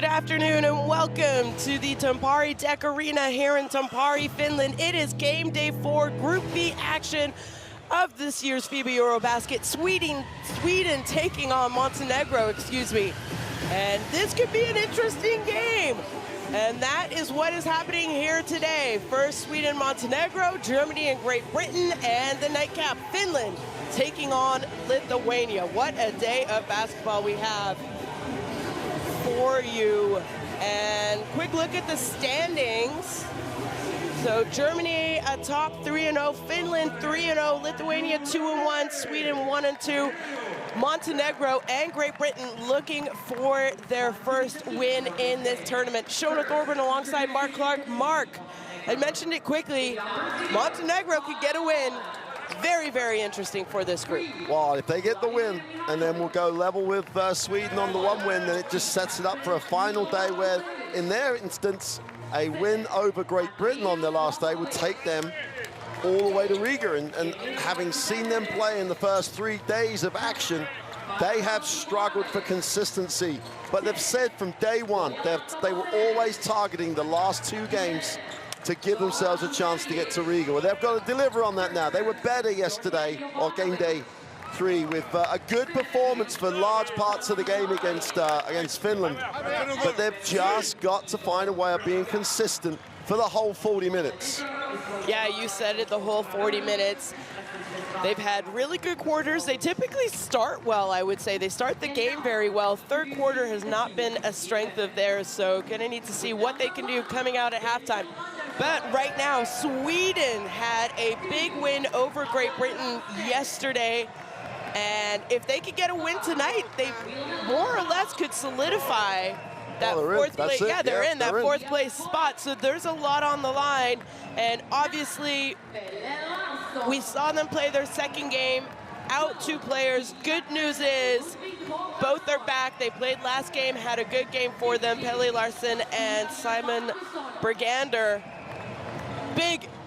Good afternoon and welcome to the Tampere Deck Arena here in Tampere, Finland. It is game day 4, Group B action of this year's FIBA EuroBasket. Sweden taking on Montenegro, And this could be an interesting game. And that is what is happening here today. First, Sweden, Montenegro, Germany and Great Britain, and the nightcap, Finland, taking on Lithuania. What a day of basketball we have for you. And quick look at the standings. So Germany atop 3-0, Finland 3-0, Lithuania 2-1, Sweden 1-2. Montenegro and Great Britain looking for their first win in this tournament. Shona Thorburn alongside Mark Clark. Mark, I mentioned it quickly, Montenegro could get a win. Very, very interesting for this group. Well, if they get the win, and then we'll go level with Sweden on the one win, then it just sets it up for a final day where, in their instance, a win over Great Britain on their last day would take them all the way to Riga. And having seen them play in the first 3 days of action, they have struggled for consistency. But they've said from day one, they were always targeting the last 2 games to give themselves a chance to get to Riga. Well, they've got to deliver on that now. They were better yesterday, or game day 3, with a good performance for large parts of the game against Finland. But they've just got to find a way of being consistent for the whole 40 minutes. Yeah, you said it, the whole 40 minutes. They've had really good quarters. They typically start well, I would say. They start the game very well. Third quarter has not been a strength of theirs, so gonna need to see what they can do coming out at halftime. But right now, Sweden had a big win over Great Britain yesterday. And if they could get a win tonight, they more or less could solidify that fourth place. Yeah, they're in that fourth place spot. So there's a lot on the line. And obviously, we saw them play their second game, out 2 players. Good news is both are back. They played last game, had a good game for them. Pelle Larsson and Simon Bergander.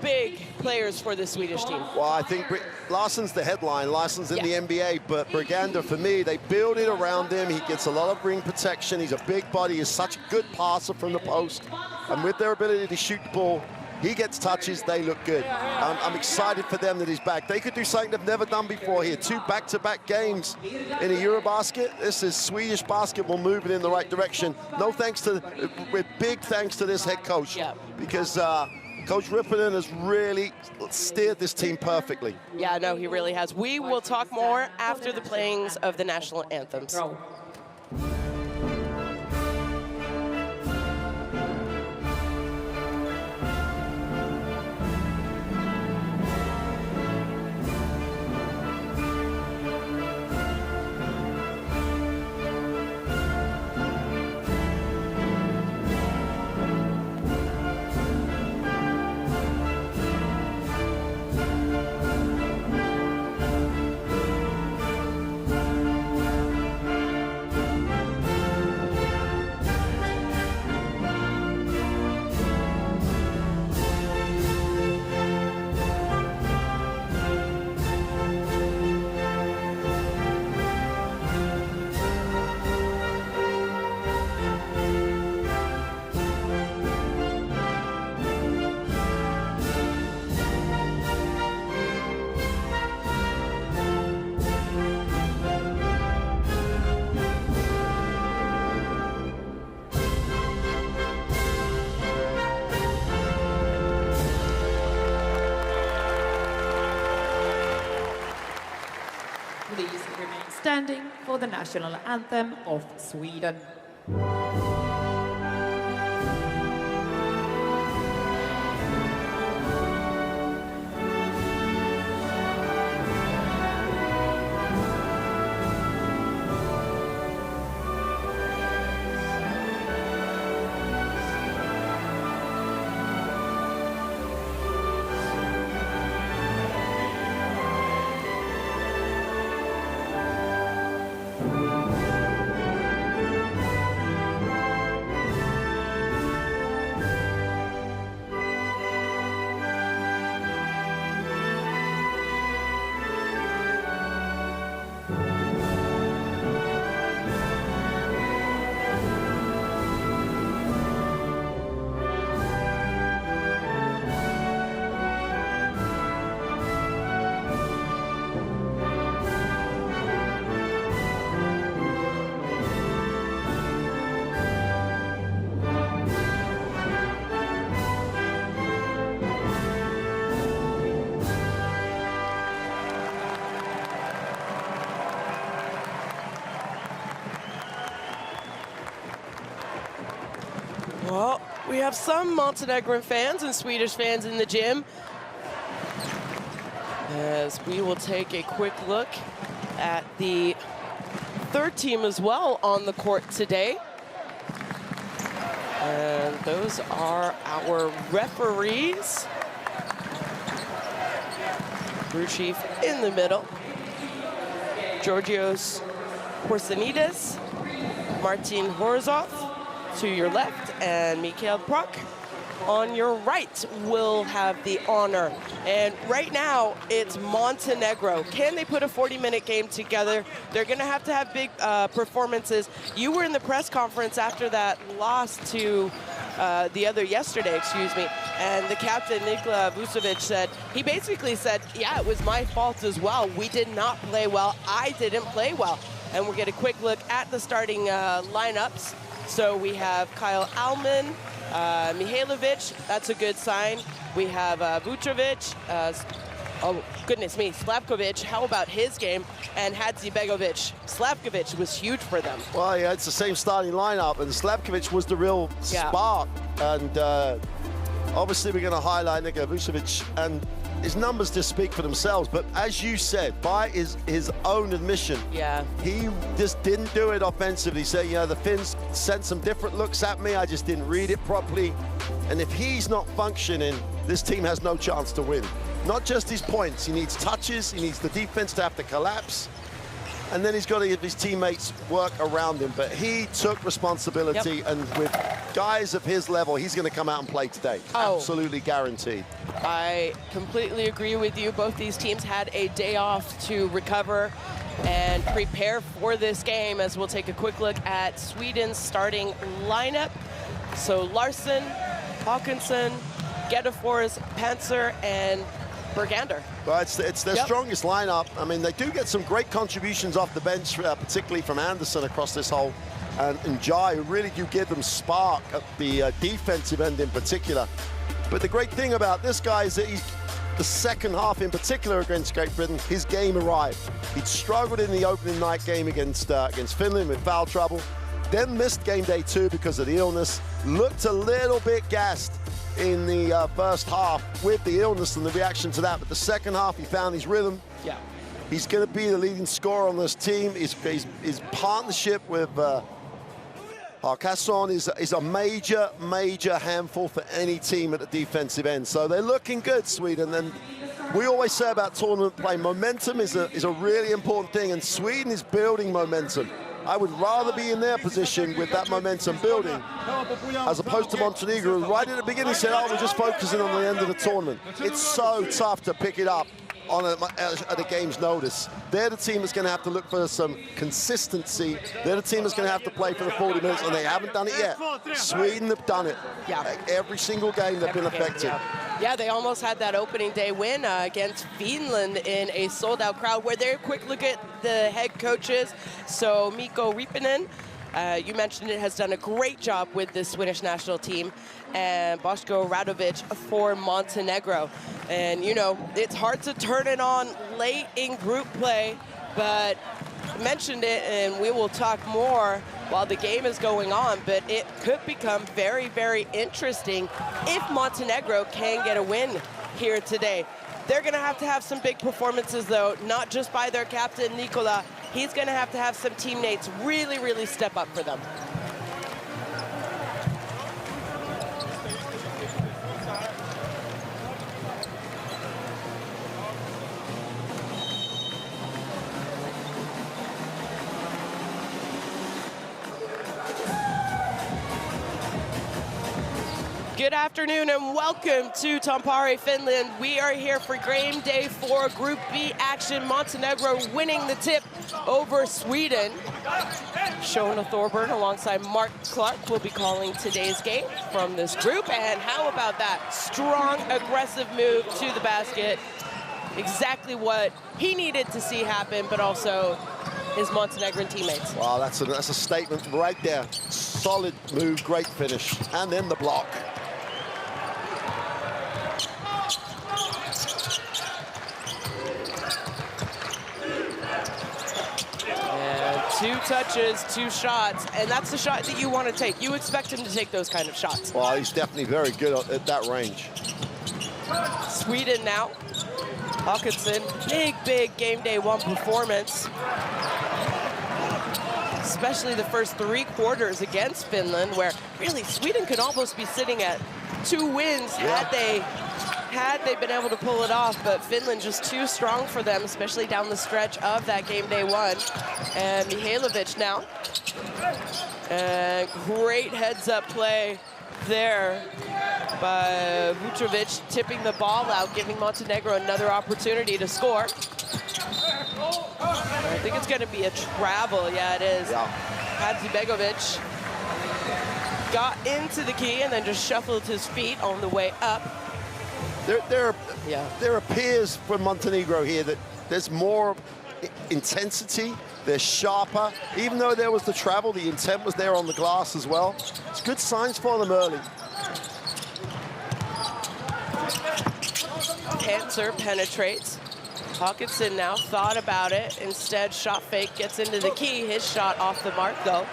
Big players for the Swedish team. Well, I think Larsson's the headline. Larsson's in the NBA, but Bergander, for me, they build it around him. He gets a lot of ring protection. He's a big body. He's such a good passer from the post. And with their ability to shoot the ball, he gets touches, they look good. I'm excited for them that he's back. They could do something they've never done before here. 2 back-to-back games in a EuroBasket. This is Swedish basketball moving in the right direction. With big thanks to this head coach, because Coach Rippinen has really steered this team perfectly. Yeah, no, he really has. We will talk more after the playings of the national anthems. Please remain standing for the national anthem of Sweden. Well, we have some Montenegrin fans and Swedish fans in the gym, as we will take a quick look at the third team as well on the court today. And those are our referees. Crew chief in the middle, Georgios Porsanides, Martin Horzov to your left, and Mikhail Prok on your right will have the honor. And right now, it's Montenegro. Can they put a 40-minute game together? They're gonna have to have big performances. You were in the press conference after that loss to yesterday, and the captain, Nikola Vucevic, said, he basically said, yeah, it was my fault as well. We did not play well. I didn't play well. And we'll get a quick look at the starting lineups. So we have Kyle Alman, Mihailovic, that's a good sign. We have Vucevic, oh goodness me, Slavkovic, how about his game? And Hadzibegovic. Slavkovic was huge for them. Well, yeah, it's the same starting lineup, and Slavkovic was the real spark. And obviously we're going to highlight Nikola Vucevic, and his numbers just speak for themselves. But as you said, by his own admission, he just didn't do it offensively. He said, you know, the Finns sent some different looks at me. I just didn't read it properly. And if he's not functioning, this team has no chance to win. Not just his points. He needs touches. He needs the defense to have to collapse. And then he's got to give his teammates work around him. But he took responsibility, and with guys of his level, he's going to come out and play today. Absolutely guaranteed. I completely agree with you. Both these teams had a day off to recover and prepare for this game, as we'll take a quick look at Sweden's starting lineup. So Larsson, Hawkinson, Gedefors, Panzer, and Bergander. Well, it's their strongest lineup. I mean, they do get some great contributions off the bench, particularly from Anderson across this whole, and Jai, who really do give them spark at the defensive end in particular. But the great thing about this guy is that the second half in particular against Great Britain, his game arrived. He'd struggled in the opening night game against Finland with foul trouble, then missed game day 2 because of the illness, looked a little bit gassed in the first half with the illness and the reaction to that. But the second half, he found his rhythm. Yeah. He's going to be the leading scorer on this team. His partnership with Harkasson is a major, major handful for any team at the defensive end. So they're looking good, Sweden. And we always say about tournament play, momentum is a really important thing, and Sweden is building momentum. I would rather be in their position with that momentum building as opposed to Montenegro, who right at the beginning said, oh, we're just focusing on the end of the tournament. It's so tough to pick it up at a game's notice. They're the team that's going to have to look for some consistency. They're the team that's going to have to play for the 40 minutes, and they haven't done it yet. Sweden have done it. Like every single game they've been effective. Yeah, they almost had that opening day win against Finland in a sold-out crowd. Where they're a quick look at the head coaches. So Mikko Rippinen, you mentioned it, has done a great job with the Swedish national team, and Boško Radovic for Montenegro. And, you know, it's hard to turn it on late in group play, but I mentioned it, and we will talk more while the game is going on, but it could become very, very interesting if Montenegro can get a win here today. They're going to have some big performances, though, not just by their captain, Nikola. He's going to have some teammates really, really step up for them. Good afternoon and welcome to Tampere, Finland. We are here for game day 4, Group B action. Montenegro winning the tip over Sweden. Shona Thorburn alongside Mark Clark will be calling today's game from this group. And how about that strong, aggressive move to the basket? Exactly what he needed to see happen, but also his Montenegrin teammates. Wow, that's a statement right there. Solid move, great finish, and then the block. 2 touches, 2 shots, and that's the shot that you want to take. You expect him to take those kind of shots. Well, he's definitely very good at that range. Sweden now. Hawkinson, big game day 1 performance. Especially the first 3 quarters against Finland, where really Sweden could almost be sitting at 2 wins had they been able to pull it off, but Finland just too strong for them, especially down the stretch of that game day 1. And Mihailovic now. And great heads-up play there by Vucevic, tipping the ball out, giving Montenegro another opportunity to score. I think it's going to be a travel. Yeah, it is. Yeah. Hadzibegovic got into the key and then just shuffled his feet on the way up. There appears for Montenegro here that there's more intensity. They're sharper. Even though there was the travel, the intent was there on the glass as well. It's good signs for them early. Panzer penetrates. Hawkinson now thought about it. Instead, shot fake, gets into the key. His shot off the mark, though.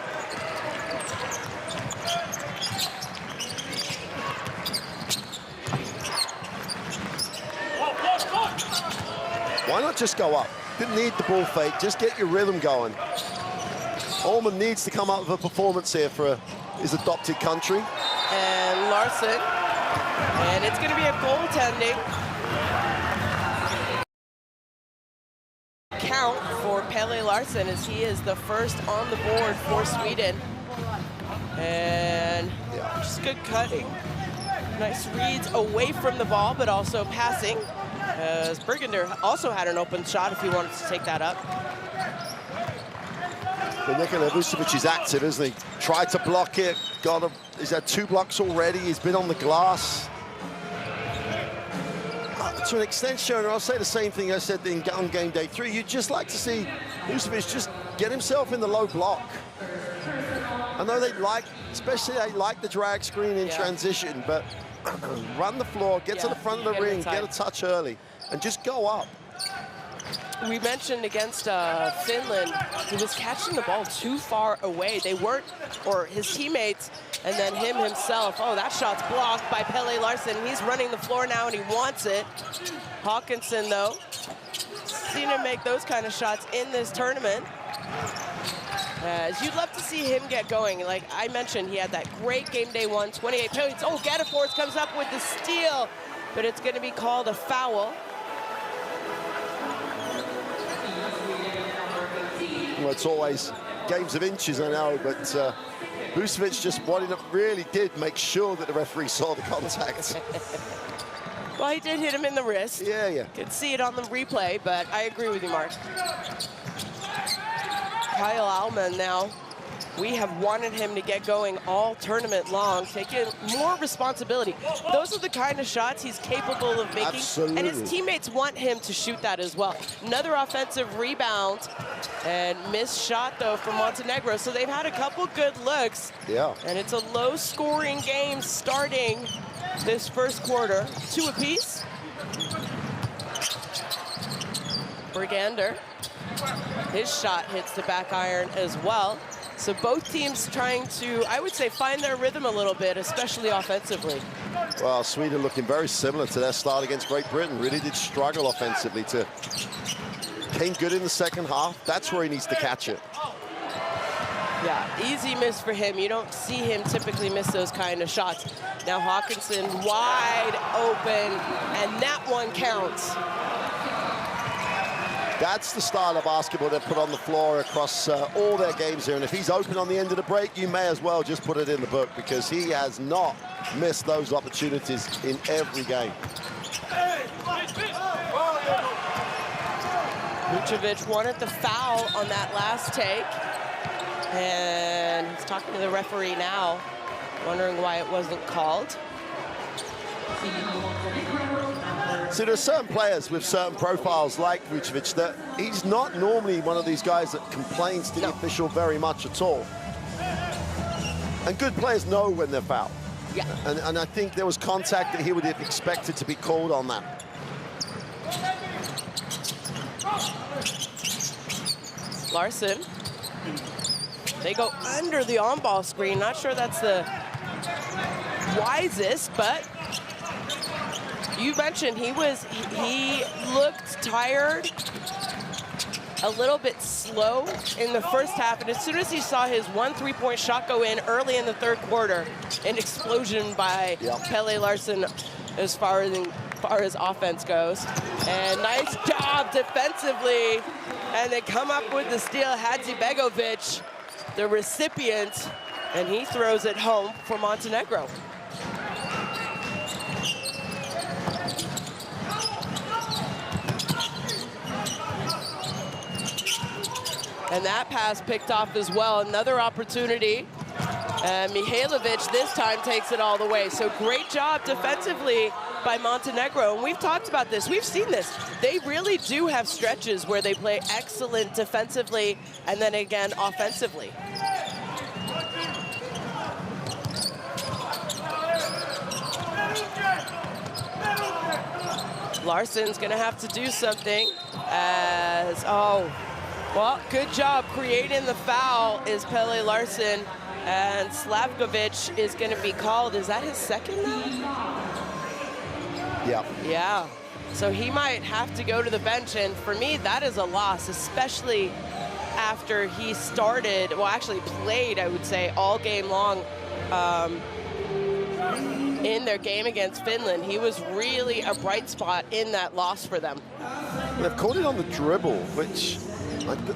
Why not just go up? Didn't need the ball fake, just get your rhythm going. Ullman needs to come up with a performance here for his adopted country. And Larson, and it's going to be a goaltending count for Pelle Larsson, as he is the first on the board for Sweden. And just good cutting. Nice reads away from the ball, but also passing, as Bergander also had an open shot if he wanted to take that up. But Nikola Vucevic is active, isn't he? Tried to block it, he's had 2 blocks already, he's been on the glass. To an extent, Shona, I'll say the same thing I said on game day 3. You'd just like to see Vucevic just get himself in the low block. I know they like the drag screen in transition, but run the floor, get to the front of the ring, get a touch early, and just go up. We mentioned against Finland, he was catching the ball too far away. They weren't, or his teammates, and then him himself. Oh, that shot's blocked by Pelle Larsson. He's running the floor now, and he wants it. Hawkinson, though, seen him make those kind of shots in this tournament. You'd love to see him get going. Like I mentioned, he had that great game day 1, 28 points. Oh, Gatterforth comes up with the steal, but it's going to be called a foul. Well, it's always games of inches, I know, but Vucevic just really did make sure that the referee saw the contact. Well, he did hit him in the wrist. Yeah. Could see it on the replay, but I agree with you, Mark. Kyle Alman now. We have wanted him to get going all tournament long, taking more responsibility. Those are the kind of shots he's capable of making. Absolutely. And his teammates want him to shoot that as well. Another offensive rebound and missed shot, though, from Montenegro. So they've had a couple good looks. Yeah. And it's a low-scoring game starting this first quarter. 2 apiece. Bergander. His shot hits the back iron as well. So both teams trying to, I would say, find their rhythm a little bit, especially offensively. Well, Sweden looking very similar to their start against Great Britain. Really did struggle offensively. Came good in the second half. That's where he needs to catch it. Yeah, easy miss for him. You don't see him typically miss those kind of shots. Now Hawkinson wide open, and that one counts. That's the style of basketball they've put on the floor across all their games here. And if he's open on the end of the break, you may as well just put it in the book, because he has not missed those opportunities in every game. Vucevic wanted the foul on that last take. And he's talking to the referee now, wondering why it wasn't called. So there's certain players with certain profiles like Vucevic that he's not normally one of these guys that complains to the official very much at all. And good players know when they're fouled. Yeah. And I think there was contact that he would have expected to be called on that. Larsson They go under the on-ball screen. Not sure that's the wisest, but you mentioned he looked tired, a little bit slow in the first half, and as soon as he saw his 1 3-point shot go in early in the third quarter, an explosion by Pelle Larsson as far as offense goes. And nice job defensively, and they come up with the steal. Hadzibegovic, the recipient, and he throws it home for Montenegro. And that pass picked off as well. Another opportunity. And Mihailovic this time takes it all the way. So great job defensively by Montenegro. And we've talked about this. We've seen this. They really do have stretches where they play excellent defensively and then again offensively. Larsson's gonna have to do something as, well, good job creating the foul is Pelle Larsson, and Slavkovic is going to be called. Is that his second now? Yeah. Yeah. So he might have to go to the bench, and for me, that is a loss, especially after he started, well, actually played, I would say, all game long in their game against Finland. He was really a bright spot in that loss for them. And they've called it on the dribble, which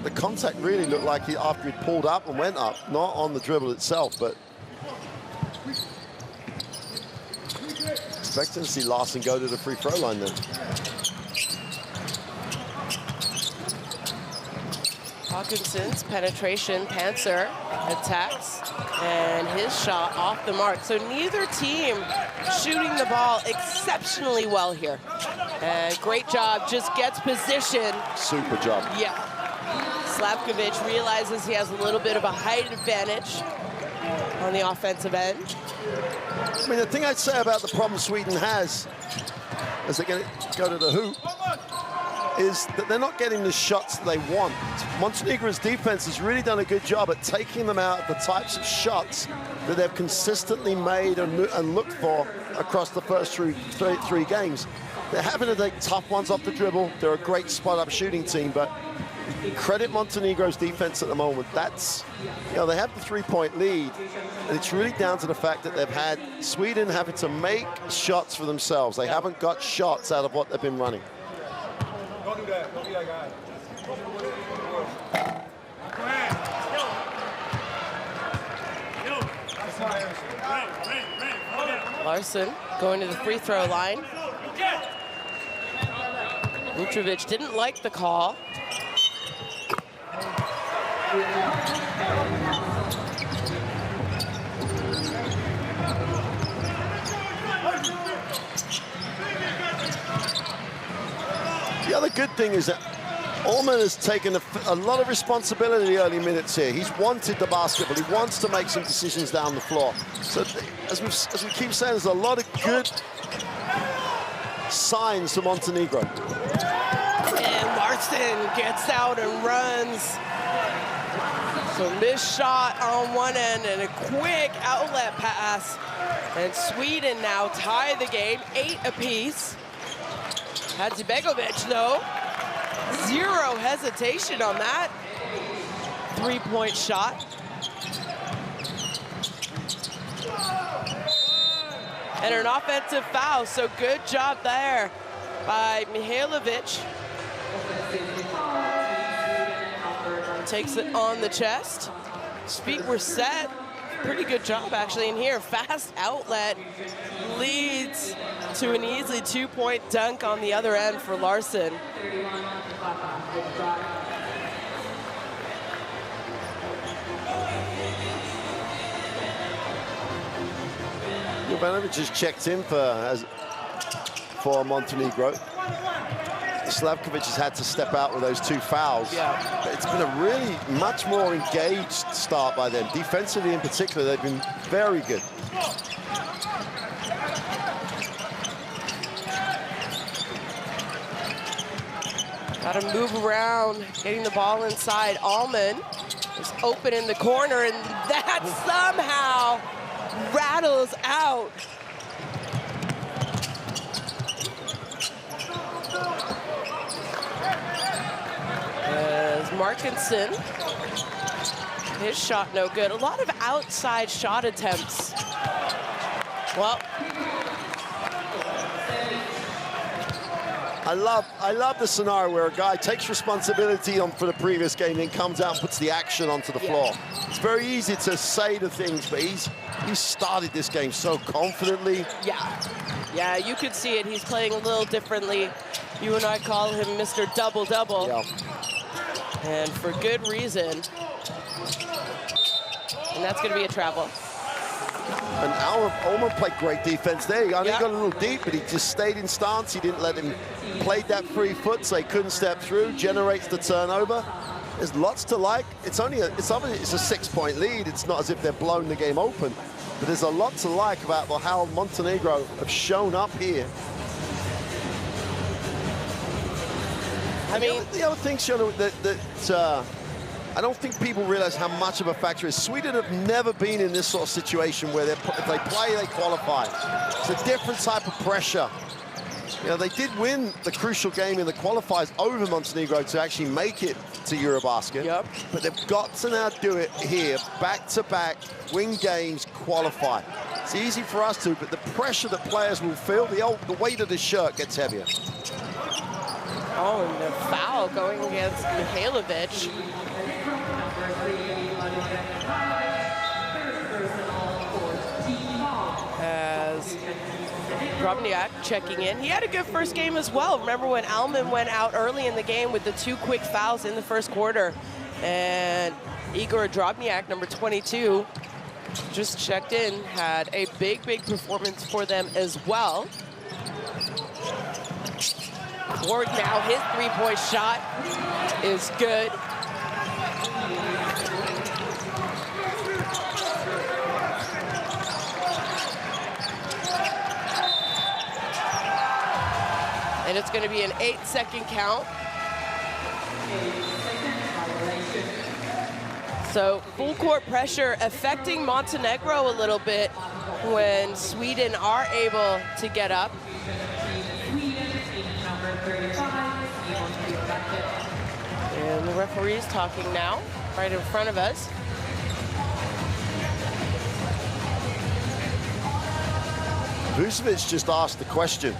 the contact really looked like after he'd pulled up and went up, not on the dribble itself, but expecting to see Larsson go to the free throw line then. Hawkinson's penetration, Panzer attacks, and his shot off the mark. So neither team shooting the ball exceptionally well here. And great job, just gets position. Super job. Yeah. Slavkovic realizes he has a little bit of a height advantage on the offensive end. I mean, the thing I'd say about the problem Sweden has as they go to the hoop is that they're not getting the shots they want. Montenegro's defense has really done a good job at taking them out of the types of shots that they've consistently made and looked for across the first three games. They're having to take tough ones off the dribble. They're a great spot-up shooting team, but credit Montenegro's defense at the moment. That's, they have the 3-point lead, and it's really down to the fact that they've had Sweden having to make shots for themselves. They haven't got shots out of what they've been running. Don't do that. Don't be that guy. Larsson going to the free throw line. Mitrovic didn't like the call. The other good thing is that Allman has taken a lot of responsibility in the early minutes here. He's wanted the basketball. He wants to make some decisions down the floor. So as we keep saying, there's a lot of good signs for Montenegro. And Larsson gets out and runs. So missed shot on one end and a quick outlet pass. And Sweden now tie the game, 8 apiece. Hadzibegovic, though, zero hesitation on that 3-point shot. And an offensive foul, so good job there by Mihailovic. Takes it on the chest. His feet were set. Pretty good job, actually, in here. Fast outlet leads to an easy 2-point dunk on the other end for Larsson. Jovanovic has checked in for Montenegro. Slavkovic has had to step out with those 2 fouls. Yeah. It's been a really much more engaged start by them. Defensively in particular, they've been very good. Got to move around, getting the ball inside. Allman is open in the corner, and that somehow rattles out. As Markinson, his shot no good. A lot of outside shot attempts. Well, I love the scenario where a guy takes responsibility for the previous game, then comes out and puts the action onto the floor. It's very easy to say the things, but he started this game so confidently. Yeah, you could see it. He's playing a little differently. You and I call him Mr. Double-Double. Yeah. And for good reason. And that's going to be a travel. And Allman played great defense there. He got a little deep, but he just stayed in stance. He didn't let him play that free foot, so he couldn't step through. Generates the turnover. There's lots to like. It's a 6-point lead. It's not as if they've blown the game open. But there's a lot to like about how Montenegro have shown up here. I mean, the other thing, Shona, that I don't think people realize how much of a factor is. Sweden have never been in this sort of situation where if they play, they qualify. It's a different type of pressure. You know, they did win the crucial game in the qualifiers over Montenegro to actually make it to EuroBasket. Yep. But they've got to now do it here, back-to-back, win games, qualify. It's easy for us to, but the pressure that players will feel, the weight of the shirt gets heavier. Oh, and the foul going against Mihailovic. As Drobniak checking in. He had a good first game as well. Remember when Allman went out early in the game with the 2 quick fouls in the first quarter. And Igor Drobniak, number 22, just checked in, had a big performance for them as well. Ward now, his 3-point shot is good. And it's going to be an 8-second count. So full court pressure affecting Montenegro a little bit when Sweden are able to get up. And the referee's talking now, right in front of us. Vucevic just asked the question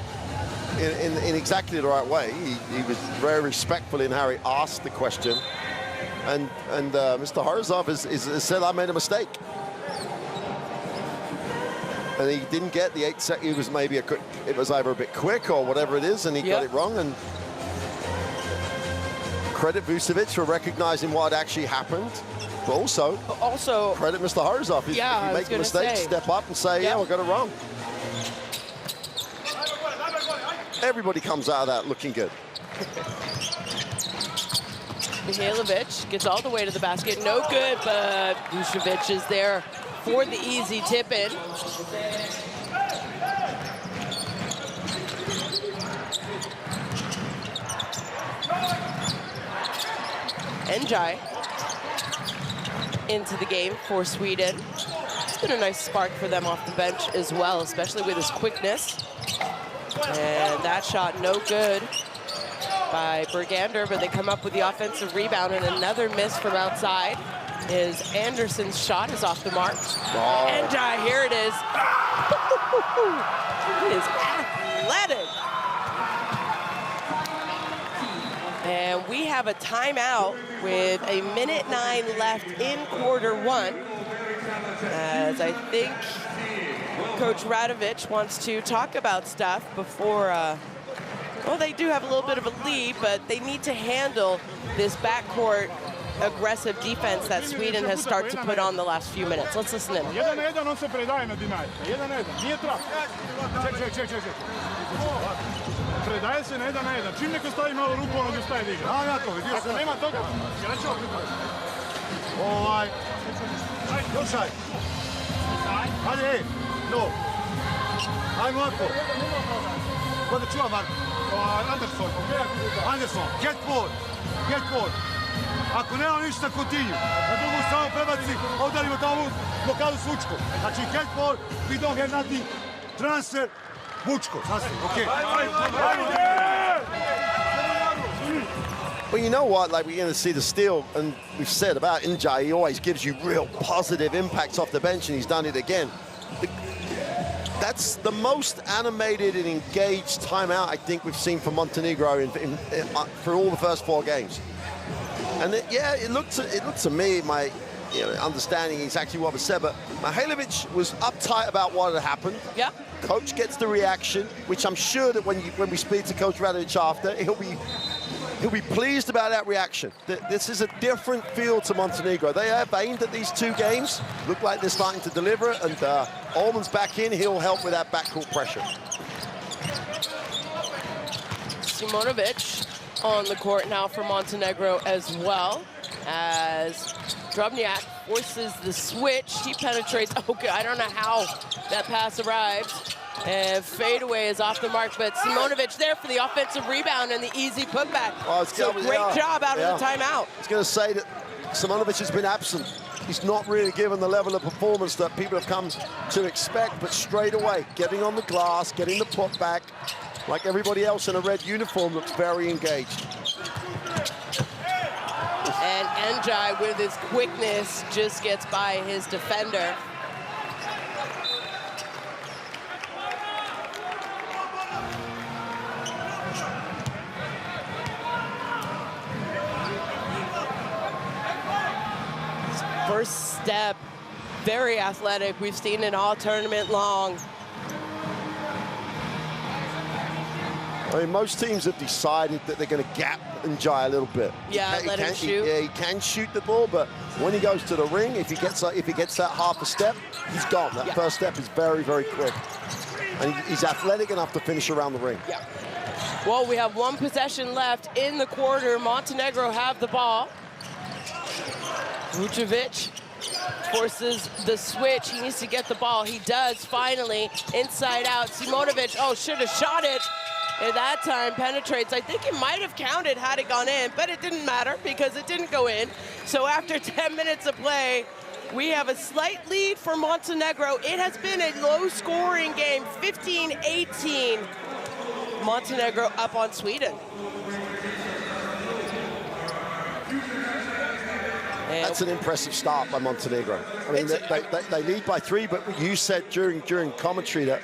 in exactly the right way. He was very respectful in how he asked the question. And Mr. Horizov has said, I made a mistake. And he didn't get the 8 seconds. It was maybe it was either a bit quick or whatever it is, and he got it wrong. And credit Vucevic for recognizing what had actually happened, but also credit Mr. Horizov. If you make a mistake, step up and say, yeah, we got it wrong. Everybody comes out of that looking good. Mihailovic gets all the way to the basket. No good, but Vucevic is there for the easy tip-in. Njai into the game for Sweden. It's been a nice spark for them off the bench as well, especially with his quickness. And that shot no good by Bergander, but they come up with the offensive rebound, and another miss from outside is Anderson's shot is off the mark. Oh. Njai, here it is. He is athletic. And we have a timeout with 1:09 left in Q1. As I think Coach Radovic wants to talk about stuff before, well, they do have a little bit of a lead, but they need to handle this backcourt aggressive defense that Sweden has started to put on the last few minutes. Let's listen in. 1-1 non se predaje na dinaj. 1-1. Nije trap. Ček. Predaje se na 1-1. Čim neko stavi malo ruku, ono gdje staje diga. Ako nema toga, ja ćemo pripraviti. Slušaj. Hajde, hej. No. Hajmo ovako. Ko da čuva, Marko? Anderson. Get forward. Ako nema ništa Coutinho, na drugu stranu prebaci, udarimo tamo blokadu s Vučkom. Znači, catch ball, we don't have nothing, transfer, Vučko, sasvim, okej. Well, you know what? Like, we're going to see the steal, and we've said about Njai, he always gives you real positive impacts off the bench, and he's done it again. That's the most animated and engaged timeout I think we've seen from Montenegro for all the first 4 games. And it looked to me, my understanding exactly what was said, but Mihailovic was uptight about what had happened. Yeah. Coach gets the reaction, which I'm sure that when we speak to Coach Radovic after, he'll be pleased about that reaction. This is a different feel to Montenegro. They have aimed at these 2 games, look like they're starting to deliver it, and Ullman's back in, he'll help with that backcourt pressure. Simonovic on the court now for Montenegro as well, as Drobnjak forces the switch. He penetrates. Okay, I don't know how that pass arrives. And fadeaway is off the mark, but Simonovic there for the offensive rebound and the easy putback. Oh, so great job out of the timeout. I was going to say that Simonovic has been absent. He's not really given the level of performance that people have come to expect, but straight away, getting on the glass, getting the putback, like everybody else in a red uniform, looks very engaged. And Njai, with his quickness, just gets by his defender. First step, very athletic. We've seen it all tournament long. I mean, most teams have decided that they're going to gap Njai a little bit. Yeah, let him shoot. He can shoot the ball, but when he goes to the ring, if he gets that half a step, he's gone. That first step is very, very quick. And he's athletic enough to finish around the ring. Yeah. Well, we have 1 possession left in the quarter. Montenegro have the ball. Vucevic forces the switch. He needs to get the ball. He does, finally. Inside out. Simonovic, should have shot it. And that time penetrates. I think it might have counted had it gone in, but it didn't matter because it didn't go in. So after 10 minutes of play, we have a slight lead for Montenegro. It has been a low-scoring game, 15-18. Montenegro up on Sweden. That's an impressive start by Montenegro. I mean, they lead by 3, but you said during commentary that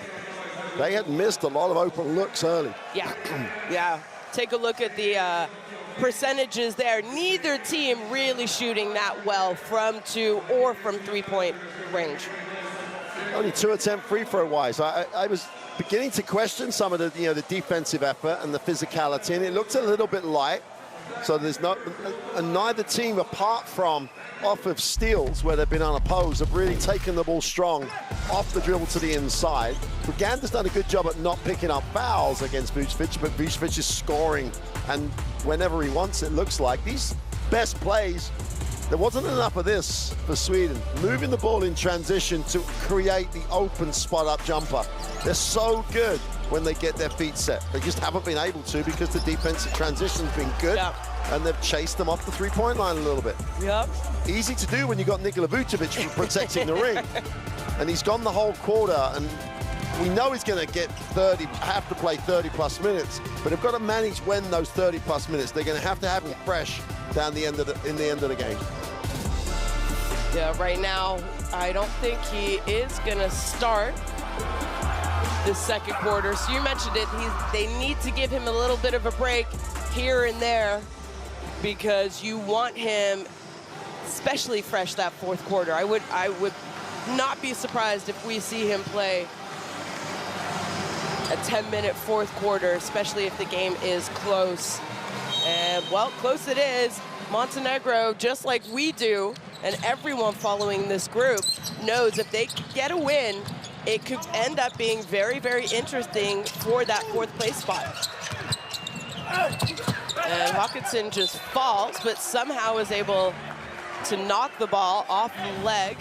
they had missed a lot of open looks early. Yeah, yeah. Take a look at the percentages there. Neither team really shooting that well from 2 or from 3-point range. Only 2 attempt free throw wise. I was beginning to question some of the the defensive effort and the physicality, and it looked a little bit light. So there's neither team, apart from off of steals where they've been unopposed, have really taken the ball strong off the dribble to the inside. Uganda's done a good job at not picking up fouls against Vucevic, but Vucevic is scoring, and whenever he wants, it looks like these best plays. There wasn't enough of this for Sweden. Moving the ball in transition to create the open spot-up jumper. They're so good when they get their feet set. They just haven't been able to because the defensive transition's been good, and they've chased them off the 3-point line a little bit. Yep. Easy to do when you've got Nikola Vucevic protecting the ring. And he's gone the whole quarter, and we know he's going to get have to play 30-plus minutes, but they've got to manage when those 30-plus minutes. They're going to have him fresh down the end of the game. Yeah, right now, I don't think he is going to start the second quarter. So you mentioned it, they need to give him a little bit of a break here and there because you want him especially fresh that fourth quarter. I would not be surprised if we see him play a 10-minute fourth quarter, especially if the game is close. And, well, close it is. Montenegro, just like we do, and everyone following this group, knows if they get a win, it could end up being very, very interesting for that fourth place spot. And Hawkinson just falls, but somehow is able to knock the ball off the leg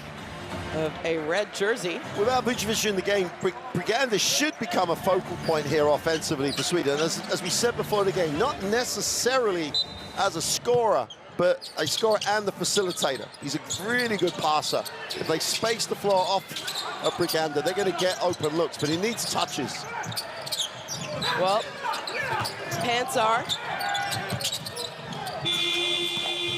of a red jersey. Without Vucevic in the game, Briganda should become a focal point here offensively for Sweden. As we said before the game, not necessarily as a scorer, but a scorer and the facilitator. He's a really good passer. If they space the floor off of Briganda, they're going to get open looks, but he needs touches. Well, Pansar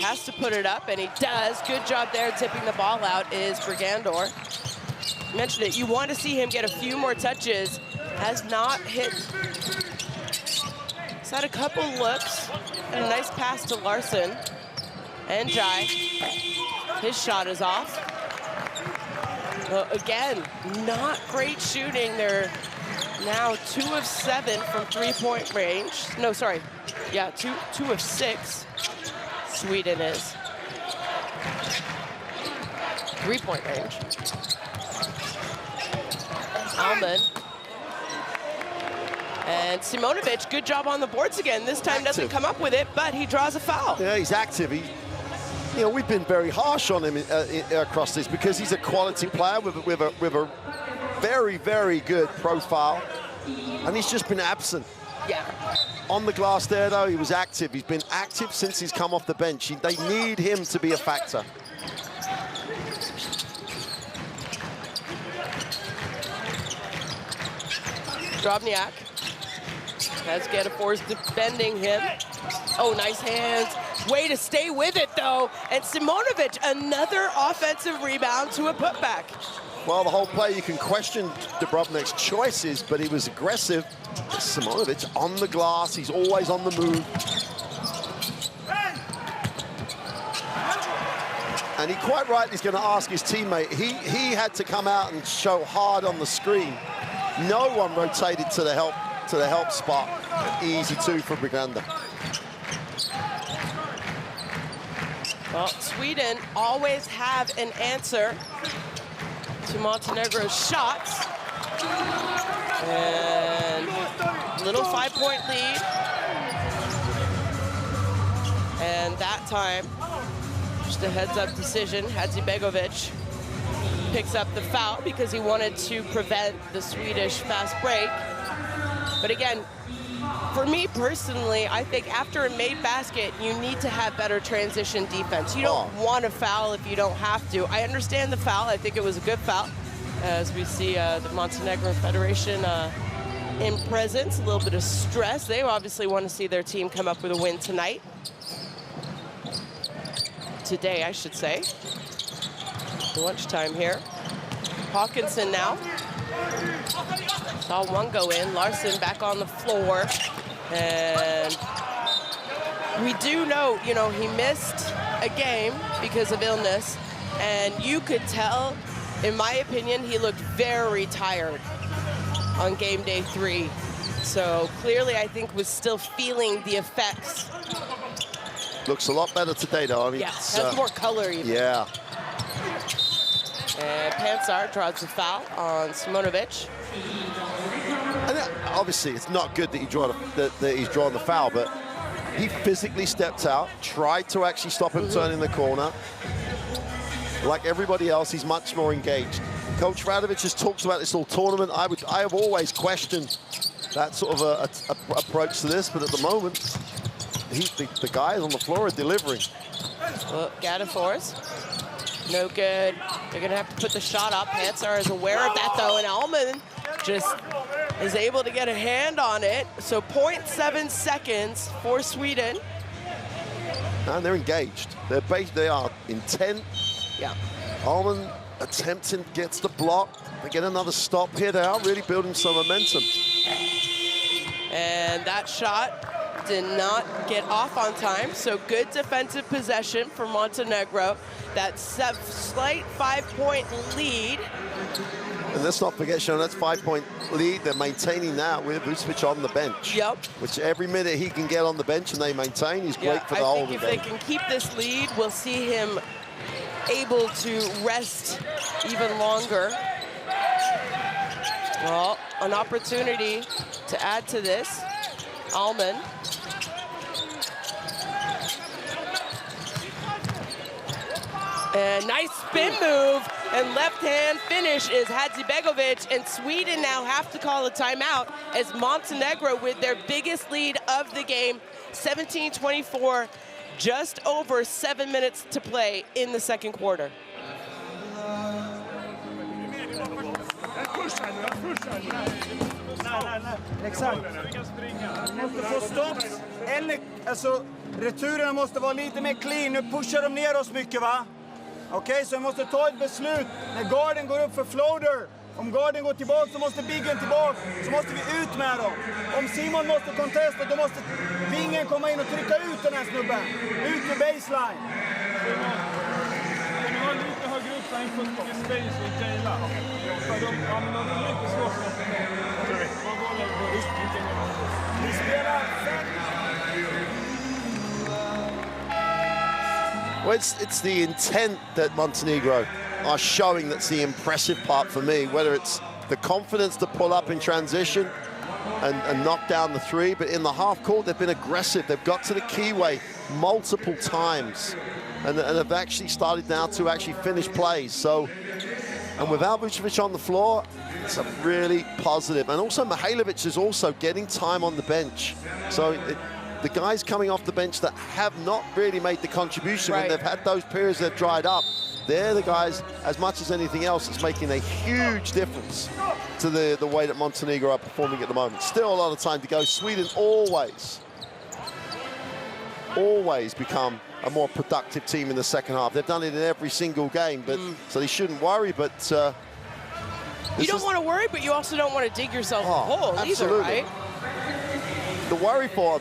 has to put it up, and he does. Good job there tipping the ball out is Brigandor. You mentioned it. You want to see him get a few more touches. Has not hit. He's had a couple looks. And a nice pass to Larson. And Jai. His shot is off. Well, again, not great shooting. They're now 2 of 7 from three-point range. No, sorry. Yeah, 2 of 6. Sweden is. Three-point range. Almond. And Simonovic, good job on the boards again. This time doesn't come up with it, but he draws a foul. Yeah, he's active. You know, we've been very harsh on him across this because he's a quality player with a very, very good profile, and he's just been absent. Yeah. On the glass there, though, he was active. He's been active since he's come off the bench. They need him to be a factor. Drobniak has Gedefor's defending him. Oh, nice hands. Way to stay with it, though. And Simonovic, another offensive rebound to a putback. Well, the whole play, you can question Dubrovnik's choices, but he was aggressive. Simonovic on the glass. He's always on the move. And he quite rightly is going to ask his teammate. He had to come out and show hard on the screen. No one rotated to the help spot. Easy 2 for Briganda. Well, Sweden always have an answer to Montenegro's shots. And little 5-point lead. And that time, just a heads-up decision. Hadzibegovic picks up the foul because he wanted to prevent the Swedish fast break. But again, for me personally, I think after a made basket, you need to have better transition defense. You don't want to foul if you don't have to. I understand the foul. I think it was a good foul. As we see the Montenegro Federation in presence, a little bit of stress. They obviously want to see their team come up with a win tonight. Today, I should say. Lunchtime here. Hawkinson now. Saw one go in. Larson back on the floor. And we do know, you know, he missed a game because of illness. And you could tell, in my opinion, he looked very tired on game day 3. So clearly, I think, was still feeling the effects. Looks a lot better today, though. I mean, yeah, has more color even. Yeah. And Pansar draws the foul on Simonovic. And obviously, it's not good that he's drawn the foul, but he physically stepped out, tried to actually stop him turning the corner. Like everybody else, he's much more engaged. Coach Radovic has talked about this all tournament. I have always questioned that sort of a approach to this, but at the moment, the guys on the floor are delivering. Well, Gadefors, no good. They're gonna have to put the shot up. Pansar is aware of that though, and Almond just is able to get a hand on it. So 0.7 seconds for Sweden. And they're engaged. They are intent. Yeah. Almond attempting, gets the block. They get another stop here. They are really building some momentum. And that shot did not get off on time, so good defensive possession for Montenegro. That slight 5-point lead. And let's not forget, Sean, that's 5-point lead. They're maintaining that with Vucevic on the bench. Yep. Which every minute he can get on the bench and they maintain, he's great for the whole game. I think if they can keep this lead, we'll see him able to rest even longer. Well, an opportunity to add to this. Almond. And nice spin move and left-hand finish is Hadzibegovic, and Sweden now have to call a timeout as Montenegro with their biggest lead of the game, 17-24, Just over 7 minutes to play in the second quarter. Exakt. Vi måste få stopp. Eller, alltså, returerna måste vara lite mer clean. Nu pushar de ner oss mycket, va? Okej, så vi måste ta ett beslut. När garden går upp för floater, om garden går tillbaka så måste biggen tillbaka. Så måste vi ut med dem. Om Simon måste contesta, då måste vingen komma in och trycka ut den här snubben. Ut med baseline. Kan du vara lite högre upp där inför space och Jayla? För de använder lite svårt att Vi spelar 5. Well, it's the intent that Montenegro are showing that's the impressive part for me, whether it's the confidence to pull up in transition and knock down the three, but in the half court, they've been aggressive. They've got to the keyway multiple times and have actually started now to actually finish plays. So, and without Vucevic on the floor, it's a really positive. And also Mihailovic is also getting time on the bench. So the guys coming off the bench that have not really made the contribution, when they've had those periods that have dried up, they're the guys, as much as anything else, that's making a huge difference to the way that Montenegro are performing at the moment. Still a lot of time to go. Sweden always become a more productive team in the second half. They've done it in every single game, but so they shouldn't worry, but you don't want to worry, but you also don't want to dig yourself a hole either, right? The worry for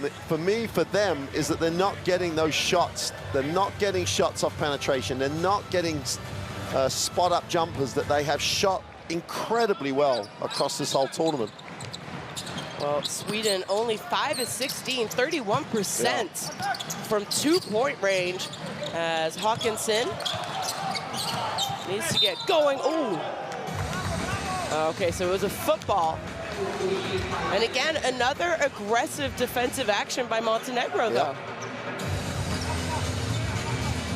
them is that they're not getting those shots. They're not getting shots off penetration. They're not getting spot-up jumpers that they have shot incredibly well across this whole tournament. Well, Sweden only 5 of 16, 31% from 2-point range as Hawkinson needs to get going. Ooh. Okay, so it was a football. And again, another aggressive defensive action by Montenegro, though.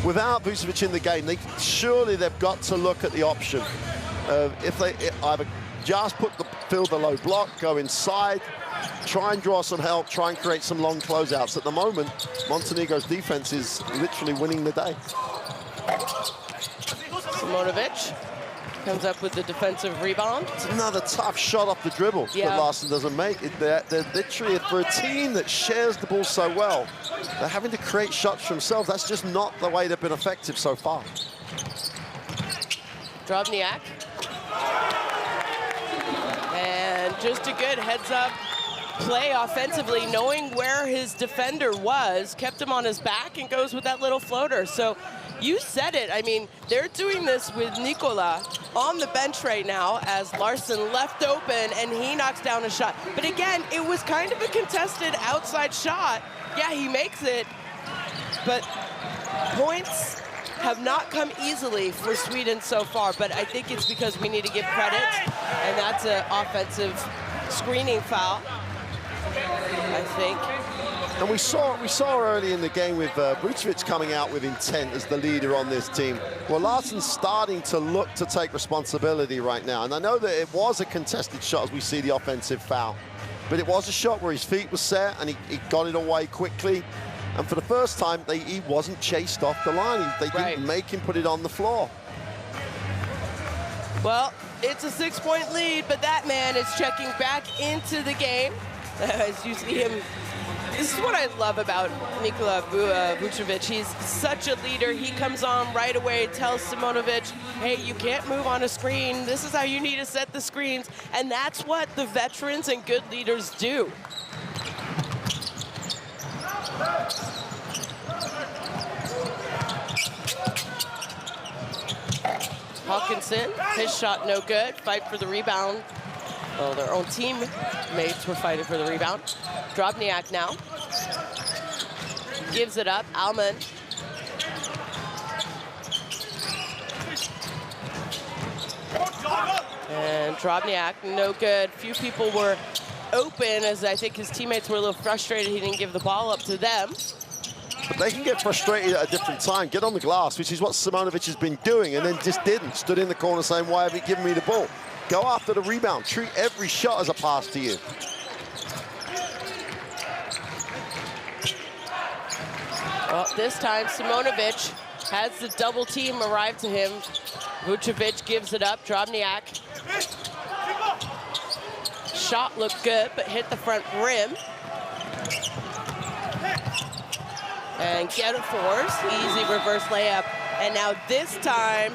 Without Vucevic in the game, surely they've got to look at the option. If they either just fill the low block, go inside, try and draw some help, try and create some long closeouts. At the moment, Montenegro's defense is literally winning the day. Simonovic comes up with the defensive rebound. It's another tough shot off the dribble that Larson doesn't make. They're literally, for a team that shares the ball so well, they're having to create shots for themselves. That's just not the way they've been effective so far. Drobniak. And just a good heads-up play offensively, knowing where his defender was, kept him on his back and goes with that little floater. So you said it. I mean, they're doing this with Nikola on the bench right now as Larson left open and he knocks down a shot. But again, it was kind of a contested outside shot. Yeah, he makes it, but points have not come easily for Sweden so far, but I think it's because we need to give credit, and that's an offensive screening foul, I think. And we saw early in the game with Vucevic coming out with intent as the leader on this team. Well, Larsson's starting to look to take responsibility right now. And I know that it was a contested shot as we see the offensive foul. But it was a shot where his feet were set and he got it away quickly. And for the first time, he wasn't chased off the line. They didn't make him put it on the floor. Well, it's a 6-point lead, but that man is checking back into the game. As you see him, this is what I love about Nikola Vucevic. He's such a leader. He comes on right away, tells Simonovic, hey, you can't move on a screen. This is how you need to set the screens. And that's what the veterans and good leaders do. Hawkinson, his shot no good. Fight for the rebound. Oh, their own teammates were fighting for the rebound. Drobniak now. Gives it up. Alman. And Drobniak, no good. Few people were open as I think his teammates were a little frustrated he didn't give the ball up to them. But they can get frustrated at a different time, get on the glass, which is what Simonovic has been doing, and then just didn't. Stood in the corner saying, why haven't you given me the ball? Go after the rebound. Treat every shot as a pass to you. Well, this time Simonovic has the double team arrive to him. Vucevic gives it up, Drobniak. Shot looked good, but hit the front rim. And get a force, easy reverse layup. And now this time,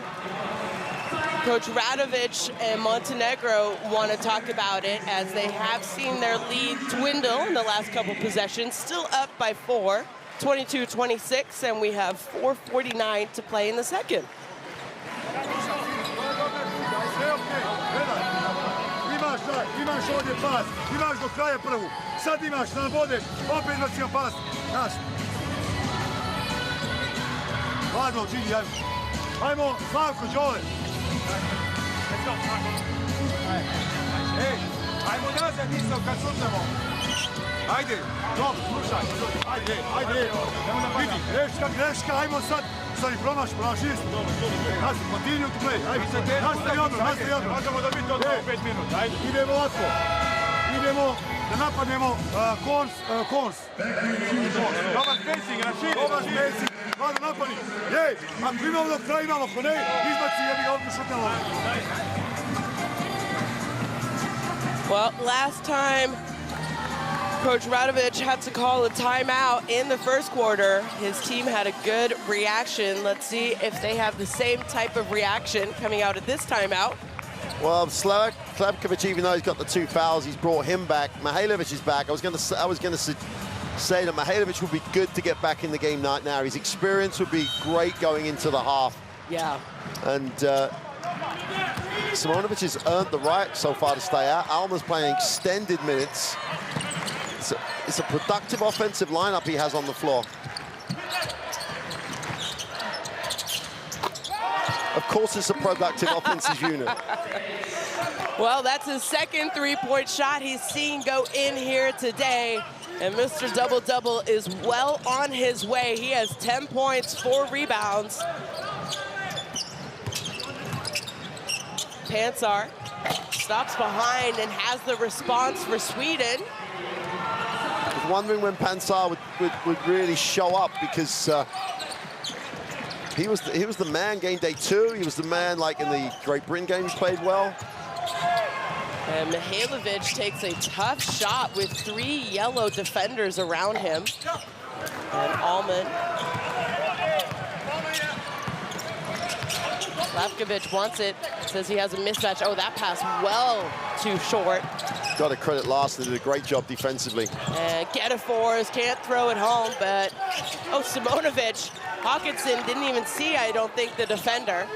Coach Radovic and Montenegro want to talk about it as they have seen their lead dwindle in the last couple possessions. Still up by 4, 22-26, and we have 4:49 to play in the second. Imaš ovdje pas, imaš do kraja prvu. Sad imaš, nam vodeš, opet vrćima pas. Naš. Hladno, Gigi, ajmo. Ajmo, Slavko, Đole. Ej, ajmo nazad isto kad šutnemo. Ajde, dobro, slušaj. Ajde, ajde. Vidi, greška, ajmo sad. Sorry, promaš isto. Nazi, continue to play. Ajde, nastavi odmah. Možemo da biti odmah u 5 minuta, ajde. Idemo ovako. Idemo da napadnemo Kons. Dobar spacing, raširi. Dobar spacing. Hvala napadi. Jej, ako imamo dok kraj imamo, ako ne, izbaci jebi ga ovdje šutnemo. Well, last time Coach Radovic had to call a timeout in the first quarter. His team had a good reaction. Let's see if they have the same type of reaction coming out at this timeout. Well, Slavkovic, even though he's got the 2 fouls, he's brought him back. Mihailovic is back. I was going to say that Mihailovic would be good to get back in the game right now. His experience would be great going into the half. Yeah. And Simonovic has earned the right so far to stay out. Alma's playing extended minutes. It's a productive offensive lineup he has on the floor. Of course it's a productive offensive unit. Well, that's his second three-point shot he's seen go in here today. And Mr. Double-Double is well on his way. He has 10 points, 4 rebounds. Pansar stops behind and has the response for Sweden. I was wondering when Pansar would really show up, because he was the man game day 2. He was the man like in the Great Britain game. He played well. And Mihailovic takes a tough shot with 3 yellow defenders around him. And Allman. Slavkovic wants it, says he has a mismatch. Oh, that pass well too short. Got to credit Larson, did a great job defensively. And Getafors can't throw it home, but oh, Simonovic. Hawkinson didn't even see, I don't think, the defender.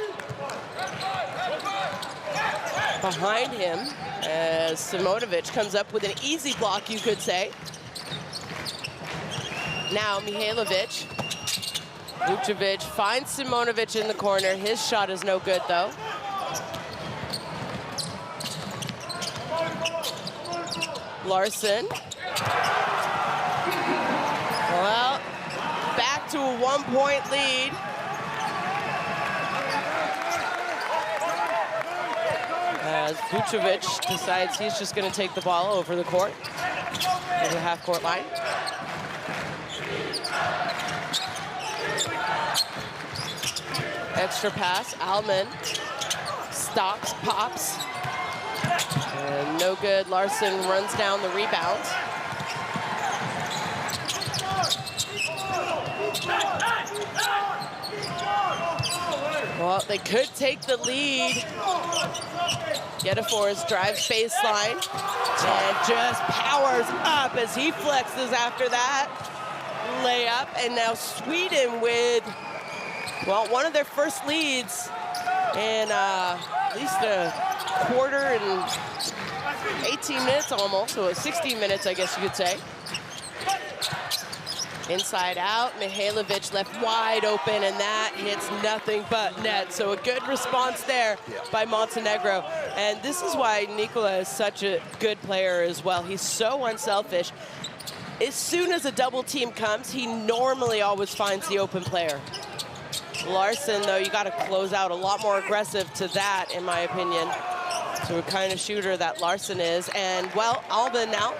Behind him, as Simonovic comes up with an easy block, you could say. Now Mihailovic. Vucevic finds Simonovic in the corner. His shot is no good, though. Larson. Well, back to a 1-point lead. As Vucevic decides he's just going to take the ball over the court, to the half-court line. Extra pass, Allman stops, pops, and no good. Larson runs down the rebound. Well, they could take the lead. Getafors drives baseline and just powers up as he flexes after that layup. And now Sweden with, well, one of their first leads in at least a quarter and 18 minutes almost, so 16 minutes, I guess you could say. Inside out, Mihailovic left wide open, and that hits nothing but net. So a good response there by Montenegro. And this is why Nikola is such a good player as well. He's so unselfish. As soon as a double team comes, he normally always finds the open player. Larson, though, you got to close out a lot more aggressive to that, in my opinion. So what kind of shooter that Larson is. And, well, Alba now,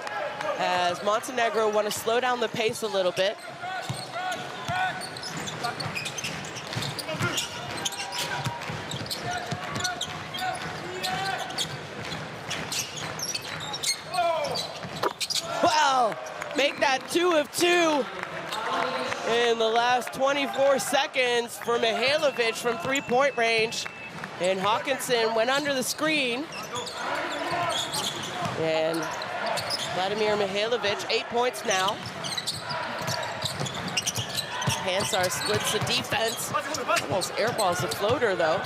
as Montenegro want to slow down the pace a little bit. make that 2 of 2 in the last 24 seconds for Mihailovic from three-point range. And Hawkinson went under the screen. And Vladimir Mihailovic, 8 points now. Hansar splits the defense. Almost airballs the floater, though.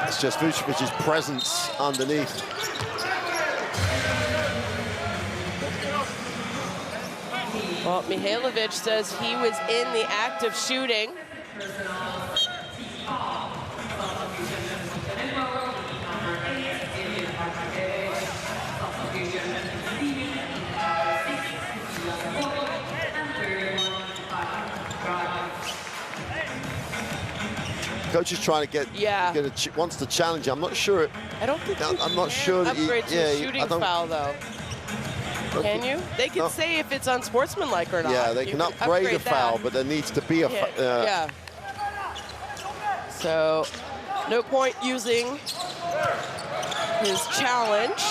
It's just Vucevic's presence underneath. Well, Mihailovic says he was in the act of shooting. Coach is trying to get wants to challenge. I'm not sure. I don't think I'm not sure that upgrade to a shooting foul, though. Can you? They can say if it's unsportsmanlike or not. Yeah, they can upgrade a foul, but there needs to be a yeah. So, no point using his challenge.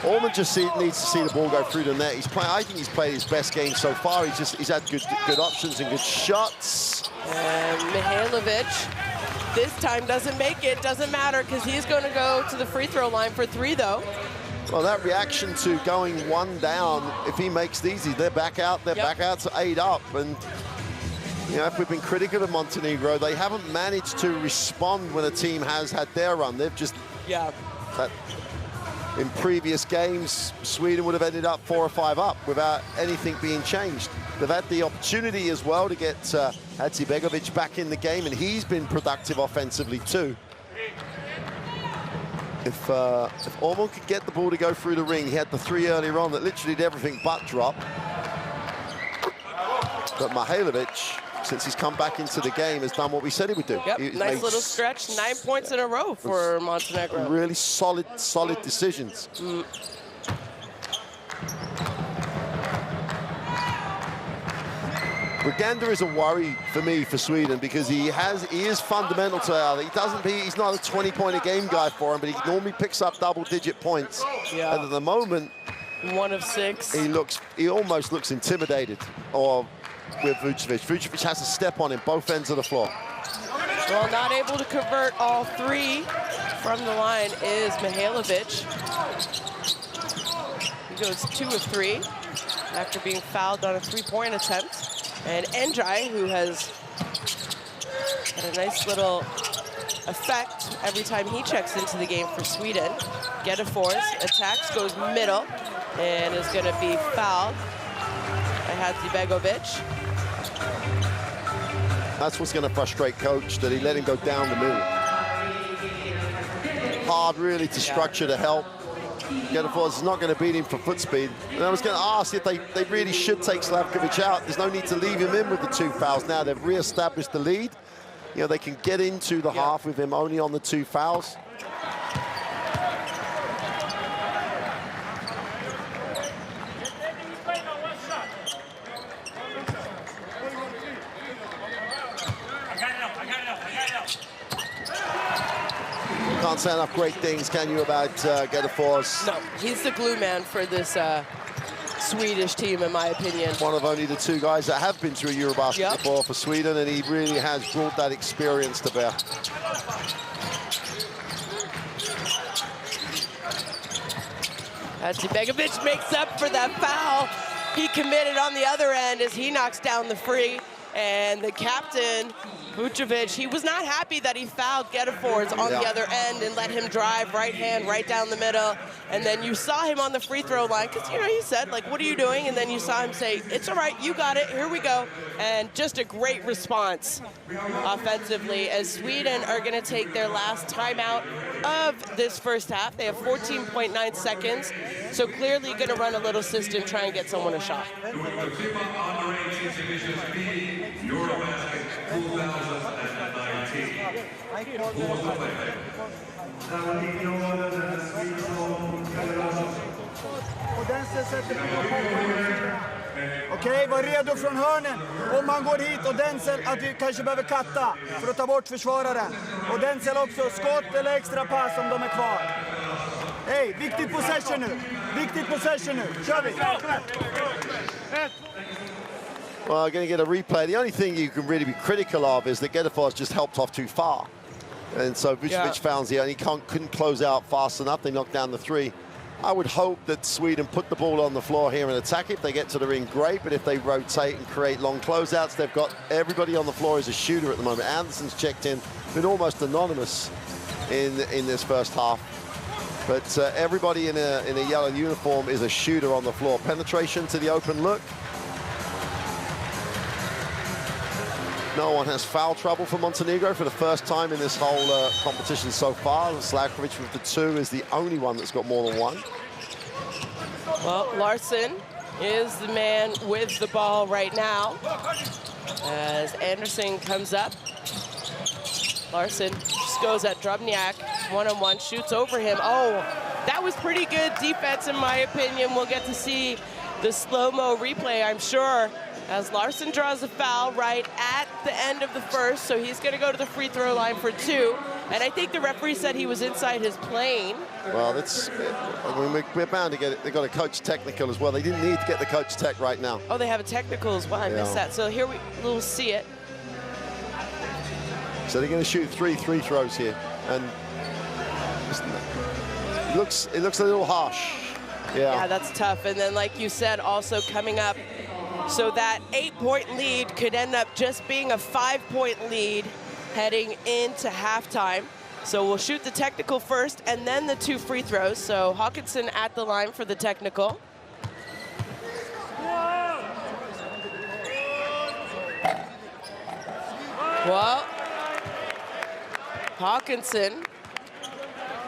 Allman just needs to see the ball go through the net. I think he's played his best game so far. He's had good options and good shots. And Mihailovic this time doesn't make it. Doesn't matter because he's going to go to the free throw line for 3, though. Well, that reaction to going 1 down, if he makes these, they're back out. They're back out to 8 up. And you know, if we've been critical of Montenegro, they haven't managed to respond when a team has had their run. They've just in previous games, Sweden would have ended up 4 or 5 up without anything being changed. They've had the opportunity as well to get Hadzibegovic back in the game, and he's been productive offensively too. If Allman could get the ball to go through the ring, he had the 3 earlier on that literally did everything but drop. But Mihailovic, since he's come back into the game, has done what we said he would do. Yep, nice little stretch, 9 points in a row for Montenegro. Really solid decisions. Bragander is a worry for me for Sweden because he is fundamental to how he's not a 20-point-a-game guy for him, but he normally picks up double-digit points. Yeah. And at the moment, 1 of 6. He almost looks intimidated. Or with Vucevic. Vucevic has to step on him both ends of the floor. Well, not able to convert all 3 from the line is Mihailovic. He goes 2 of 3 after being fouled on a 3-point attempt. And Endrai, who has had a nice little effect every time he checks into the game for Sweden. Gedefors attacks, goes middle, and is going to be fouled by Hadzibegovic. That's what's going to frustrate Coach, that he let him go down the middle. Hard, really, to structure to help. Gedefors is not going to beat him for foot speed. And I was going to ask if they really should take Slavkovic out. There's no need to leave him in with the 2 fouls now. They've re-established the lead. You know, they can get into the half with him only on the 2 fouls. Can't say enough great things, can you, about Gedefors? No, he's the glue man for this Swedish team, in my opinion. One of only the 2 guys that have been through EuroBasket before for Sweden, and he really has brought that experience to bear. Hadzibegovic makes up for that foul he committed on the other end as he knocks down the free. And the captain, Vucevic, he was not happy that he fouled Gedefors on the other end and let him drive right hand right down the middle. And then you saw him on the free throw line because, you know, he said, like, what are you doing? And then you saw him say, it's all right, you got it, here we go. And just a great response offensively as Sweden are going to take their last timeout of this first half. They have 14.9 seconds, so clearly going to run a little system, try and get someone a shot. EuroBasket 2019. Okej, var redo från hörnen. Om man går hit och Denzel att vi kanske behöver katta för att ta bort försvararen. Och Denzel också, skott eller extra pass om de är kvar. Hej, viktigt possession nu. Viktigt possession nu. Kör vi. Well, going to get a replay. The only thing you can really be critical of is that Getafors just helped off too far. And so Vucevic found here, and he couldn't close out fast enough. They knocked down the three. I would hope that Sweden put the ball on the floor here and attack it. If they get to the ring, great. But if they rotate and create long closeouts, they've got everybody on the floor is a shooter at the moment. Anderson's checked in, been almost anonymous in this first half. But everybody in a yellow uniform is a shooter on the floor. Penetration to the open look. No one has foul trouble for Montenegro for the first time in this whole competition so far. Slavkovic with the 2 is the only one that's got more than 1. Well, Larson is the man with the ball right now. As Anderson comes up. Larson just goes at Drobniak, one-on-one, shoots over him. Oh, that was pretty good defense in my opinion. We'll get to see the slow-mo replay, I'm sure, as Larson draws a foul right at the end of the first, so he's going to go to the free throw line for 2. And I think the referee said he was inside his plane. Well, I mean, we're bound to get it. They've got a coach technical as well. They didn't need to get the coach tech right now. Oh, they have a technical as well. I missed that. So here we'll see it. So they're going to shoot 3 free throws here, and it looks a little harsh. Yeah, that's tough. And then, like you said, also coming up, so that 8-point lead could end up just being a 5-point lead heading into halftime. So we'll shoot the technical first and then the 2 free throws. So Hawkinson at the line for the technical. Well, Hawkinson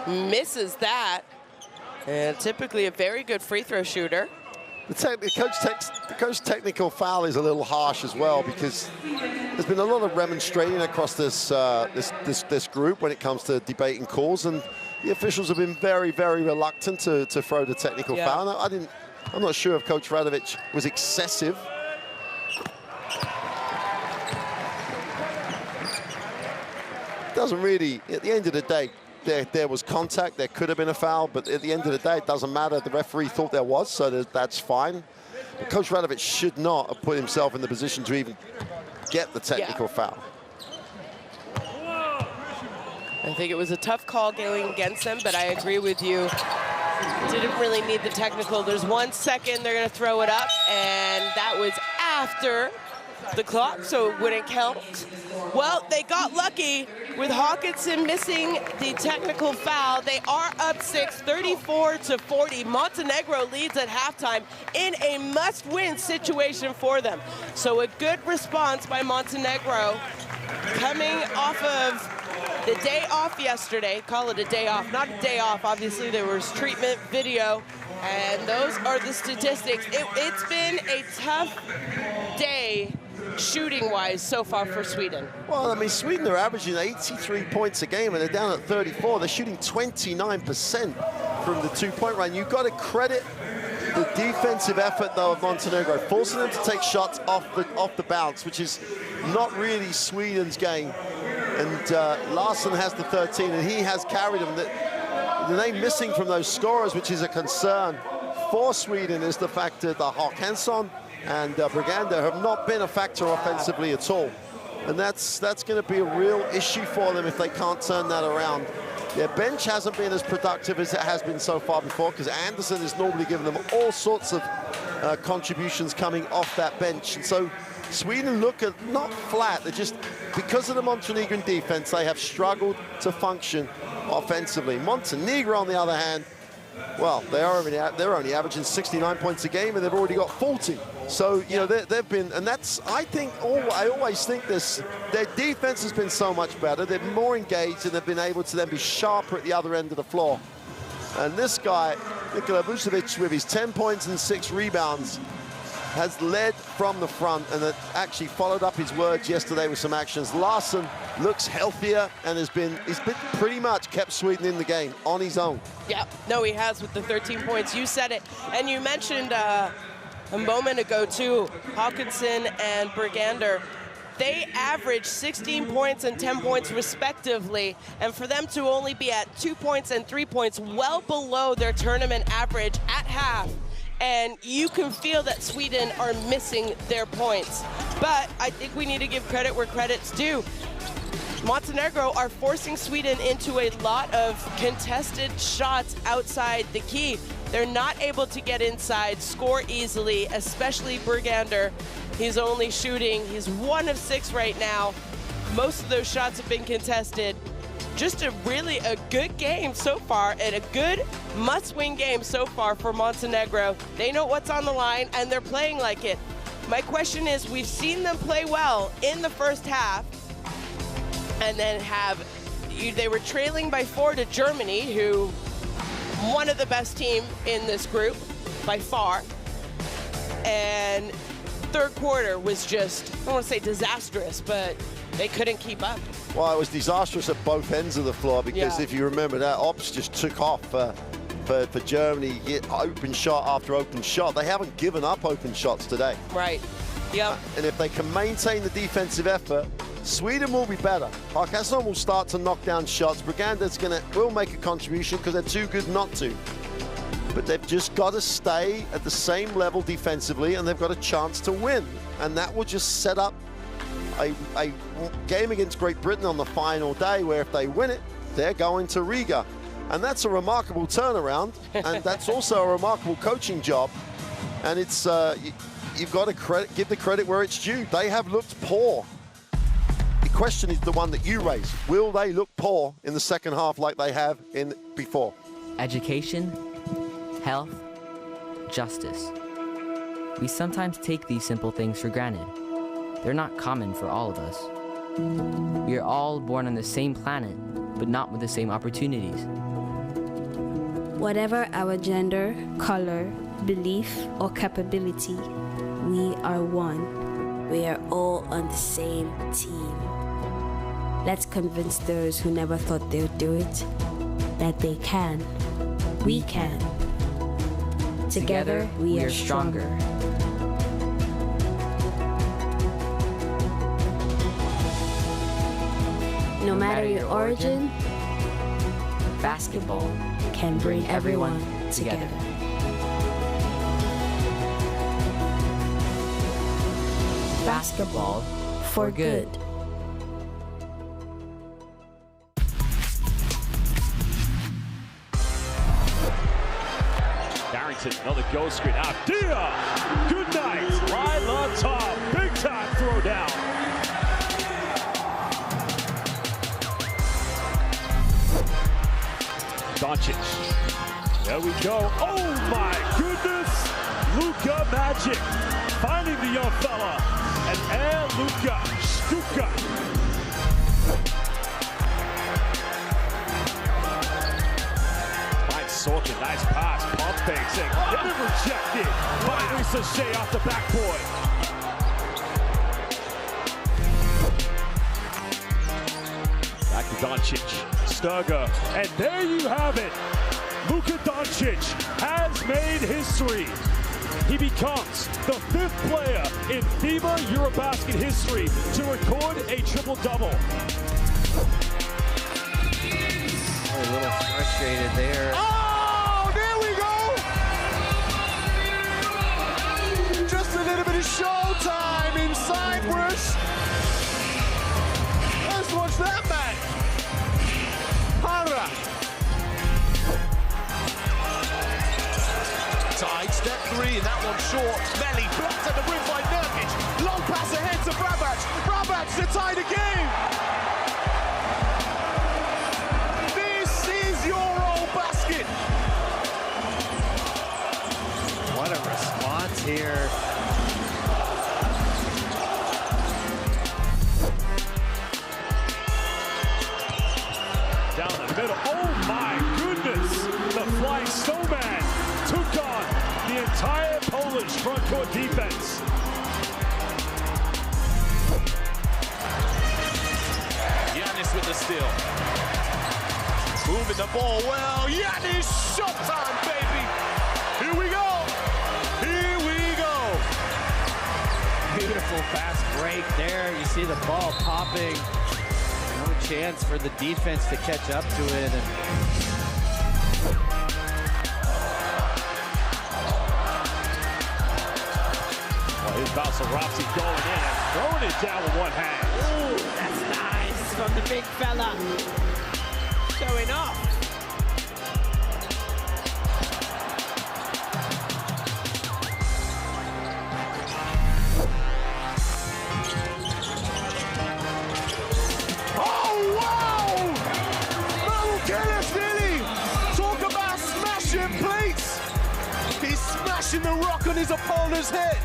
misses that. And typically a very good free throw shooter. The coach technical foul is a little harsh as well, because there's been a lot of remonstrating across this group when it comes to debating calls, and the officials have been very, very reluctant to throw the technical foul. I'm not sure if Coach Radovic was excessive. Doesn't really, at the end of the day, there was contact, there could have been a foul, but at the end of the day, it doesn't matter. The referee thought there was, so that's fine. But Coach Radovic should not have put himself in the position to even get the technical foul. I think it was a tough call going against them, but I agree with you. Didn't really need the technical. There's 1 second, they're gonna throw it up, and that was after the clock, so it wouldn't count. Well, they got lucky with Hawkinson missing the technical foul. They are up 6, 34-40. Montenegro leads at halftime in a must-win situation for them. So a good response by Montenegro, coming off of the day off yesterday. Call it a day off, not a day off. Obviously, there was treatment, video, and those are the statistics. It's been a tough day shooting-wise so far for Sweden. Well, I mean, Sweden are averaging 83 points a game, and they're down at 34. They're shooting 29% from the 2-point line. You've got to credit the defensive effort, though, of Montenegro, forcing them to take shots off the bounce, which is not really Sweden's game. And Larsson has the 13, and he has carried them. The name missing from those scorers, which is a concern for Sweden, is the fact that the Hawkinson and Brigander have not been a factor offensively at all. And that's going to be a real issue for them if they can't turn that around. Their bench hasn't been as productive as it has been so far before, because Anderson is normally giving them all sorts of contributions coming off that bench. And so Sweden look at not flat, they're just, because of the Montenegrin defense, they have struggled to function offensively. Montenegro, on the other hand, well, they're only averaging 69 points a game, and they've already got 40. So, you know, they've been, and that's, I always think this, their defense has been so much better. They're more engaged, and they've been able to then be sharper at the other end of the floor. And this guy, Nikola Vucevic, with his 10 points and 6 rebounds, has led from the front, and actually followed up his words yesterday with some actions. Larsson looks healthier and he's been pretty much kept Sweden in the game on his own. Yeah, no, he has with the 13 points. You said it, and you mentioned a moment ago too, Hawkinson and Brigander. They average 16 points and 10 points respectively, and for them to only be at 2 points and 3 points, well below their tournament average at half, and you can feel that Sweden are missing their points. But I think we need to give credit where credit's due. Montenegro are forcing Sweden into a lot of contested shots outside the key. They're not able to get inside, score easily, especially Bergander. He's only shooting, he's 1 of 6 right now. Most of those shots have been contested. Just a good game so far, and a good must-win game so far for Montenegro. They know what's on the line, and they're playing like it. My question is, we've seen them play well in the first half, and then they were trailing by 4 to Germany, who one of the best team in this group by far. And third quarter was just, I don't want to say disastrous, but they couldn't keep up. Well, it was disastrous at both ends of the floor, because if you remember, that Ops just took off for Germany, hit open shot after open shot. They haven't given up open shots today. Right, yep. And if they can maintain the defensive effort, Sweden will be better. Hakasson will start to knock down shots. Bergander's will make a contribution because they're too good not to. But they've just got to stay at the same level defensively, and they've got a chance to win. And that will just set up a game against Great Britain on the final day, where if they win it, they're going to Riga. And that's a remarkable turnaround, and that's also a remarkable coaching job. And it's you've got to give the credit where it's due. They have looked poor. The question is the one that you raised. Will they look poor in the second half like they have before? Education, health, justice. We sometimes take these simple things for granted. They're not common for all of us. We are all born on the same planet, but not with the same opportunities. Whatever our gender, color, belief, or capability, we are one. We are all on the same team. Let's convince those who never thought they would do it that they can. We can. Together, we are stronger. No matter your origin, basketball can bring everyone together. Basketball for good. Barrington, another go screen. Abdia! Good night. Right on top. Big time throw down. Doncic. There we go. Oh my goodness! Luka magic. Finding the young fella. And Luka Stuka. Sorkin, nice pass, pump facing, get it rejected by Lisa Shea off the backboard. Back to Doncic, Sturger, and there you have it. Luka Doncic has made history. He becomes the 5th player in FIBA EuroBasket history to record a triple-double. A little frustrated there. Oh, there we go! Just a little bit of showtime in Cyprus. Let's watch that, man. Hara. Tight, step 3, and that one short. Melly blocked at the rim by Nurkic. Long pass ahead to Brabac. Brabac to tie the game. What a response here. Down the middle. Oh my goodness! The flying snowman took on the entire Polish front court defense. Giannis with the steal. Moving the ball well. Giannis, showtime, baby. Here we go. Here we go. Beautiful fast break there. You see the ball popping. No chance for the defense to catch up to it. Here's Balsarovsky going in and throwing it down with one hand. Ooh, that's nice from the big fella. Showing off. Oh, wow! Really talk about smashing plates. He's smashing the rock on his opponent's head.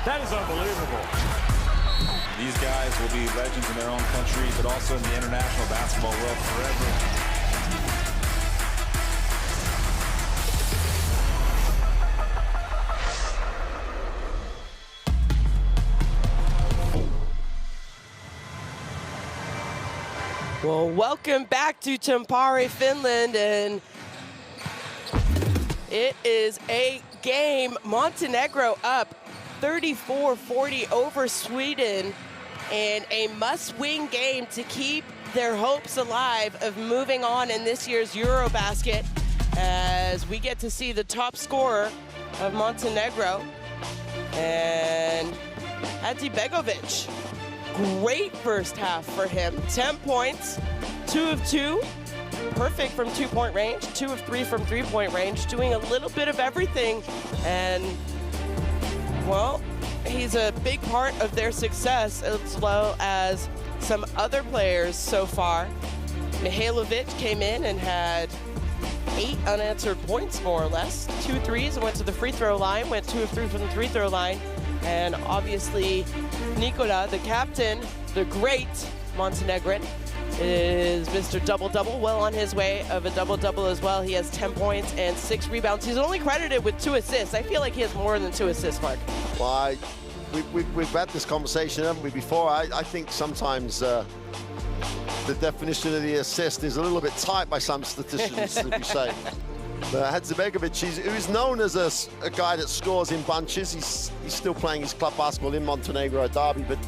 That is unbelievable. These guys will be legends in their own country, but also in the international basketball world forever. Well, welcome back to Tampere, Finland, and it is a game. Montenegro up 34-40 over Sweden, and a must-win game to keep their hopes alive of moving on in this year's EuroBasket, as we get to see the top scorer of Montenegro, and Hadzibegovic. Great first half for him. 10 points, 2 of 2, perfect from 2-point range, 2 of 3 from 3-point range, doing a little bit of everything, and well, he's a big part of their success, as well as some other players so far. Mihailovic came in and had 8 unanswered points, more or less. 2 threes and went to the free throw line, went 2 of 3 from the free throw line. And obviously, Nikola, the captain, the great Montenegrin, is Mr. Double-Double, well on his way of a double-double as well. He has 10 points and 6 rebounds. He's only credited with 2 assists. I feel like he has more than 2 assists, Mark. Well, we've had this conversation, haven't we, before? I think sometimes the definition of the assist is a little bit tight by some statisticians, as we say. Hadzibegovic, who's known as a guy that scores in bunches. He's still playing his club basketball in Montenegro Derby, but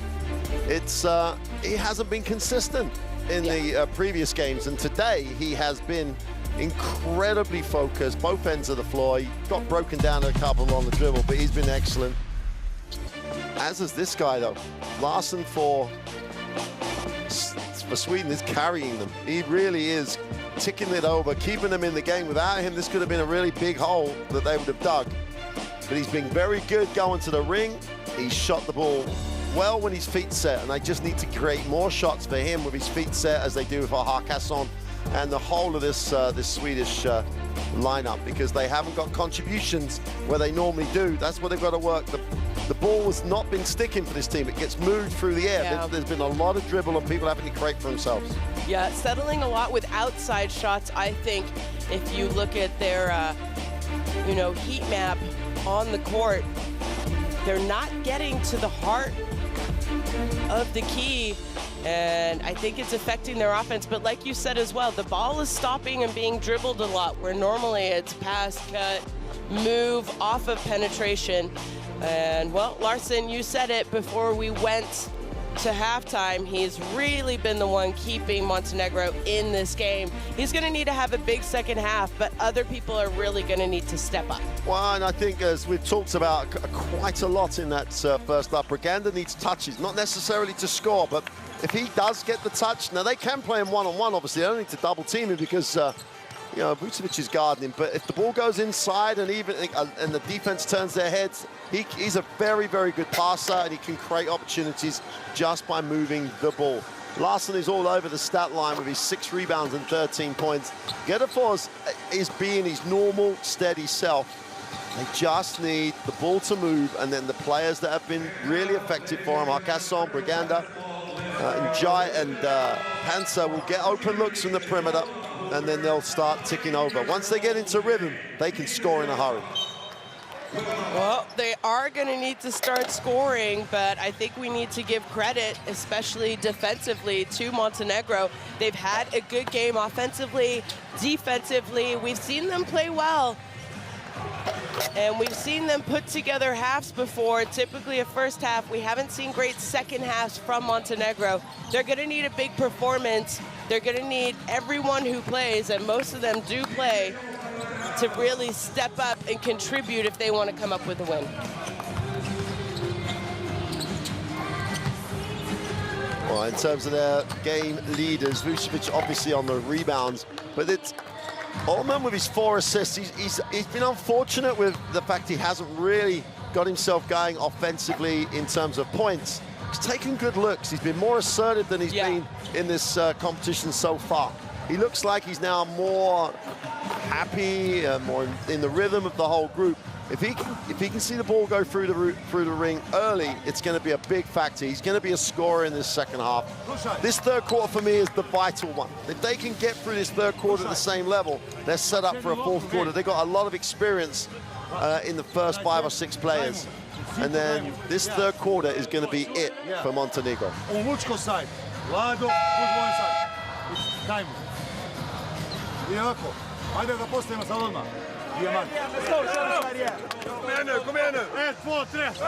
he hasn't been consistent in the previous games, and today he has been incredibly focused, both ends of the floor. He got broken down a couple on the dribble, but he's been excellent. As is this guy, though. Larsson for Sweden is carrying them. He really is ticking it over, keeping them in the game. Without him, this could have been a really big hole that they would have dug. But he's been very good going to the ring. He's shot the ball well when his feet set, and they just need to create more shots for him with his feet set, as they do for Hakasson and the whole of this Swedish lineup, because they haven't got contributions where they normally do. That's where they've got to work. The ball has not been sticking for this team. It gets moved through the air. Yeah. There's been a lot of dribble and people having to create for themselves. Yeah, settling a lot with outside shots, I think, if you look at their, heat map on the court, they're not getting to the heart of the key, and I think it's affecting their offense. But like you said as well, the ball is stopping and being dribbled a lot, where normally it's pass, cut, move off of penetration. And well, Larsson, you said it before we went to halftime, he's really been the one keeping Montenegro in this game. He's going to need to have a big second half, but other people are really going to need to step up. Well, and I think, as we've talked about quite a lot in that first half, Braganda needs touches, not necessarily to score, but if he does get the touch, now they can play him one-on-one, obviously. They don't need to double team him because Vucevic is guarding him, but if the ball goes inside and and the defense turns their heads, he's a very, very good passer, and he can create opportunities just by moving the ball. Larsson is all over the stat line with his 6 rebounds and 13 points. Getafors is being his normal, steady self. They just need the ball to move, and then the players that have been really effective for him, Hakasson, Braganda, Njai and Panzer, will get open looks from the perimeter, and then they'll start ticking over. Once they get into rhythm, they can score in a hurry. Well, they are going to need to start scoring, but I think we need to give credit, especially defensively, to Montenegro. They've had a good game offensively, defensively. We've seen them play well, and we've seen them put together halves before. Typically a first half. We haven't seen great second halves from Montenegro. They're going to need a big performance. They're going to need everyone who plays, and most of them do play, to really step up and contribute if they want to come up with a win. Well, in terms of their game leaders, Vucevic obviously on the rebounds, but it's Ullman with his 4 assists. He's been unfortunate with the fact he hasn't really got himself going offensively in terms of points. He's taken good looks. He's been more assertive than he's been in this competition so far. He looks like he's now more happy, more in the rhythm of the whole group. If he can see the ball go through the ring early, it's going to be a big factor. He's going to be a scorer in this second half. This third quarter for me is the vital one. If they can get through this third quarter at the same level, they're set up for a fourth quarter. They've got a lot of experience in the first 5 or 6 players. And then this third quarter is going to be it for Montenegro. On Vučko side. Lado, good one side. It's time. I ovako. Ajde da postavimo sad odmah. Dijamant. Kom igen nu. 1, 2, 3.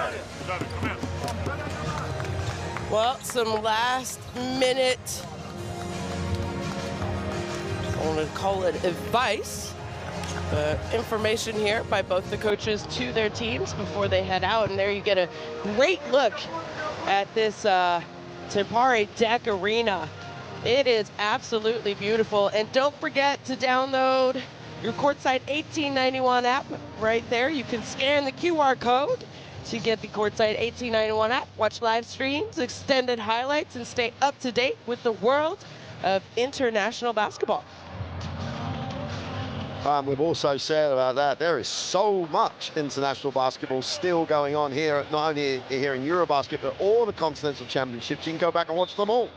Well, some last minute, I want to call it advice, information here by both the coaches to their teams before they head out. And there you get a great look at this Tampere Deck Arena. It is absolutely beautiful. And don't forget to download your Courtside 1891 app right there. You can scan the QR code to get the Courtside 1891 app, watch live streams, extended highlights, and stay up to date with the world of international basketball. We've also said about that, there is so much international basketball still going on here, not only here in EuroBasket, but all the continental championships. You can go back and watch them all.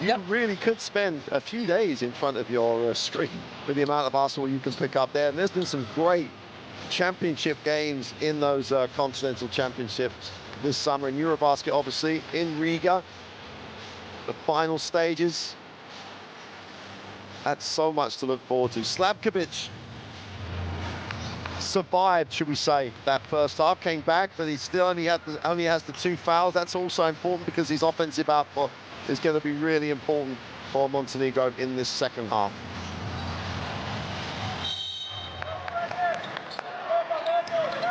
You really could spend a few days in front of your screen with the amount of basketball you can pick up there. And there's been some great championship games in those continental championships this summer in EuroBasket, obviously, in Riga. The final stages. That's so much to look forward to. Slavkovic survived, should we say, that first half, came back, but he still only has the 2 fouls. That's also important because his offensive output is going to be really important for Montenegro in this second half.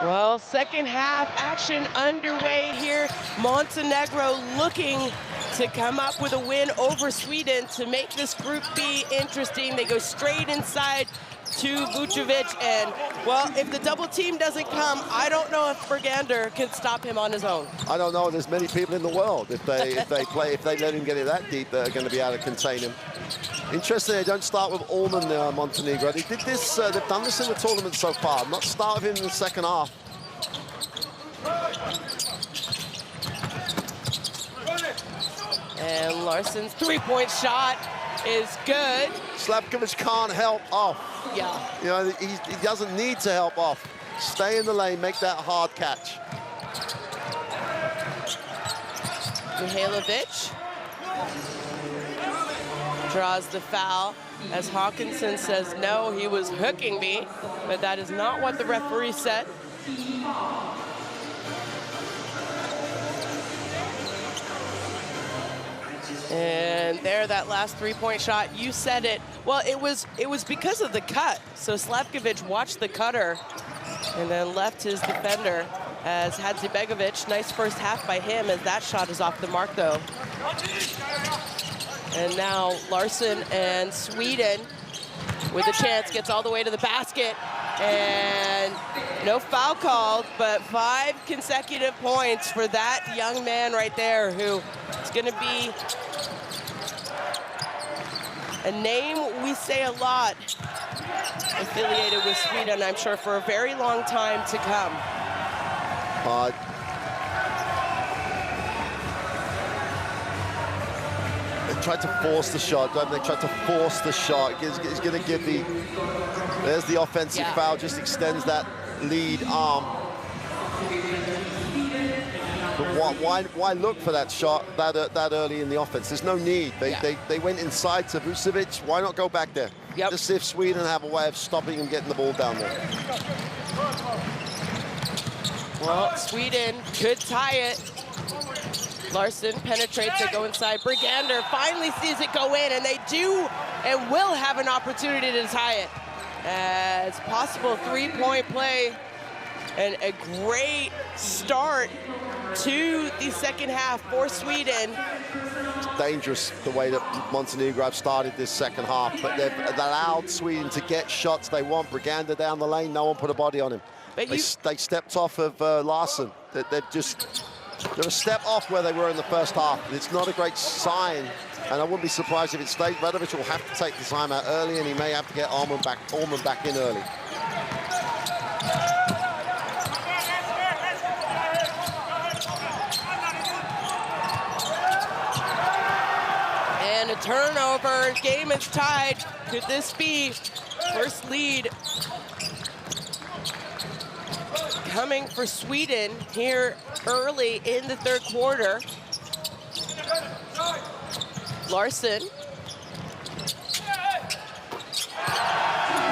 Well, second half action underway here. Montenegro looking to come up with a win over Sweden to make this Group B interesting. They go straight inside to Vucevic, and well, if the double team doesn't come, I don't know if Bergander can stop him on his own. I don't know. There's many people in the world. If they let him get it that deep, they're going to be able to contain him. Interesting, they don't start with Ullman, Montenegro. They did this. They've done this in the tournament so far. Not start with him in the second half. And Larsson's 3-point shot is good. Slavkovic can't help off. Yeah. You know, he doesn't need to help off. Stay in the lane, make that hard catch. Mihailovic draws the foul as Hawkinson says, no, he was hooking me, but that is not what the referee said. And there, that last 3-point shot, you said it. Well, it was because of the cut. So Slavkovic watched the cutter and then left his defender as Hadzibegovic. Nice first half by him as that shot is off the mark, though. And now Larsson and Sweden with a chance, gets all the way to the basket. And no foul called, but 5 consecutive points for that young man right there, who is going to be a name we say a lot affiliated with Sweden, I'm sure, for a very long time to come. They tried to force the shot, don't they? Tried to force the shot. He's going to give the... There's the offensive foul, just extends that lead arm. But why look for that shot that early in the offense? There's no need. They went inside to Vucevic. Why not go back there? Yep. Just see if Sweden have a way of stopping him getting the ball down there. Well, Sweden could tie it. Larson penetrates it, go inside. Brigander finally sees it go in, and they do and will have an opportunity to tie it. As possible three-point play and a great start to the second half for Sweden. Dangerous the way that Montenegro have started this second half, but they've allowed Sweden to get shots they want. Brigander down the lane, no one put a body on him. They stepped off of Larson. They're a step off where they were in the first half. It's not a great sign, and I wouldn't be surprised if it stayed. Radovic will have to take the timeout early, and he may have to get Allman back in early. And a turnover, game is tied. Could this be first lead coming for Sweden here early in the third quarter? Larson.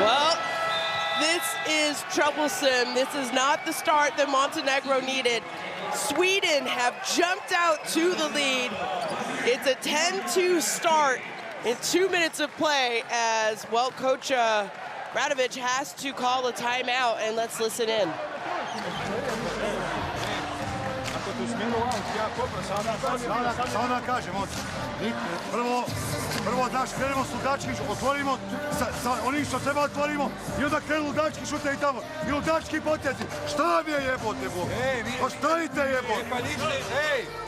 Well, this is troublesome. This is not the start that Montenegro needed. Sweden have jumped out to the lead. It's a 10-2 start in 2 minutes of play as, well, Coach Radovic has to call a timeout, and let's listen in. Samo da kažem, prvo daš, krenemo s ludački, otvorimo sa onim što treba otvorimo i onda krenu ludački šute i tamo. I ludački potezi. Šta vam je jebote, Bog? Ostavite jebote. Pa ništa,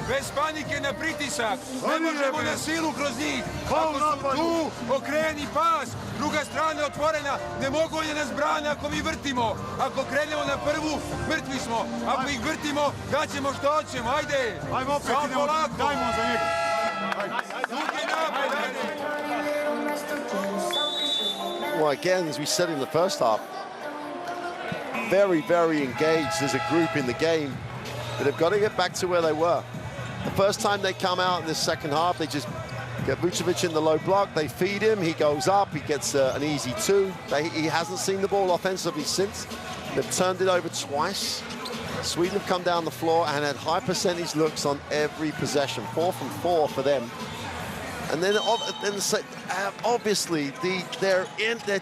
bez panike na pritisak. Ne možemo na silu kroz njih. Ako su tu, okreni pas. Druga strana otvorena. Ne mogu oni nas brane ako mi vrtimo. Ako krenemo na prvu, mrtvi smo. Ako ih vrtimo, daćemo što hoćemo. Ajde. Ajmo opet, idemo, dajmo za njega. Well, again, as we said in the first half, very, very engaged as a group in the game, but they've got to get back to where they were. The first time they come out in this second half, they just get Vucevic in the low block, they feed him, he goes up, he gets an easy two. He hasn't seen the ball offensively since. They've turned it over twice. Sweden have come down the floor and had high percentage looks on every possession, 4 from 4 for them. And then obviously their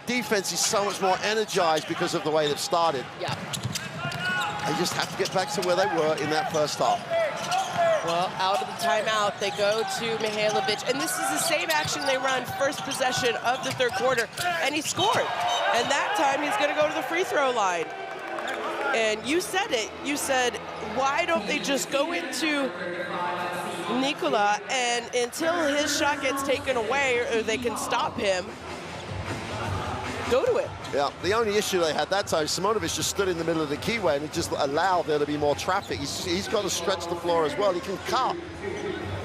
defense is so much more energized because of the way they've started. Yeah. They just have to get back to where they were in that first half. Well, out of the timeout, they go to Mihailovic, and this is the same action they run first possession of the third quarter, and he scored. And that time he's gonna go to the free throw line. And you said it, you said, why don't they just go into Nikola, and until his shot gets taken away or they can stop him, go to it. Yeah, the only issue they had that time, Simonovic just stood in the middle of the keyway and it just allowed there to be more traffic. He's got to stretch the floor as well. He can cut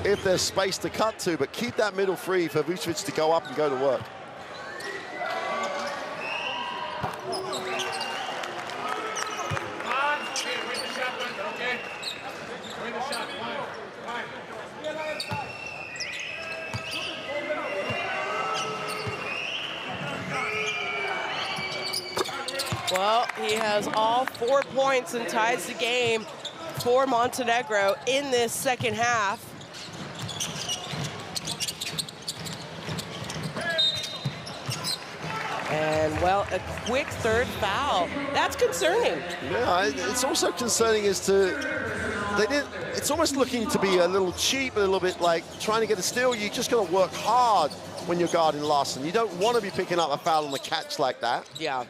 if there's space to cut to, but keep that middle free for Vucevic to go up and go to work. Well, he has all 4 points and ties the game for Montenegro in this second half. And, well, a quick third foul. That's concerning. Yeah, it's also concerning as to, it's almost looking to be a little cheap, a little bit like trying to get a steal. You just got to work hard when you're guarding Larson. You don't want to be picking up a foul on the catch like that. Yeah.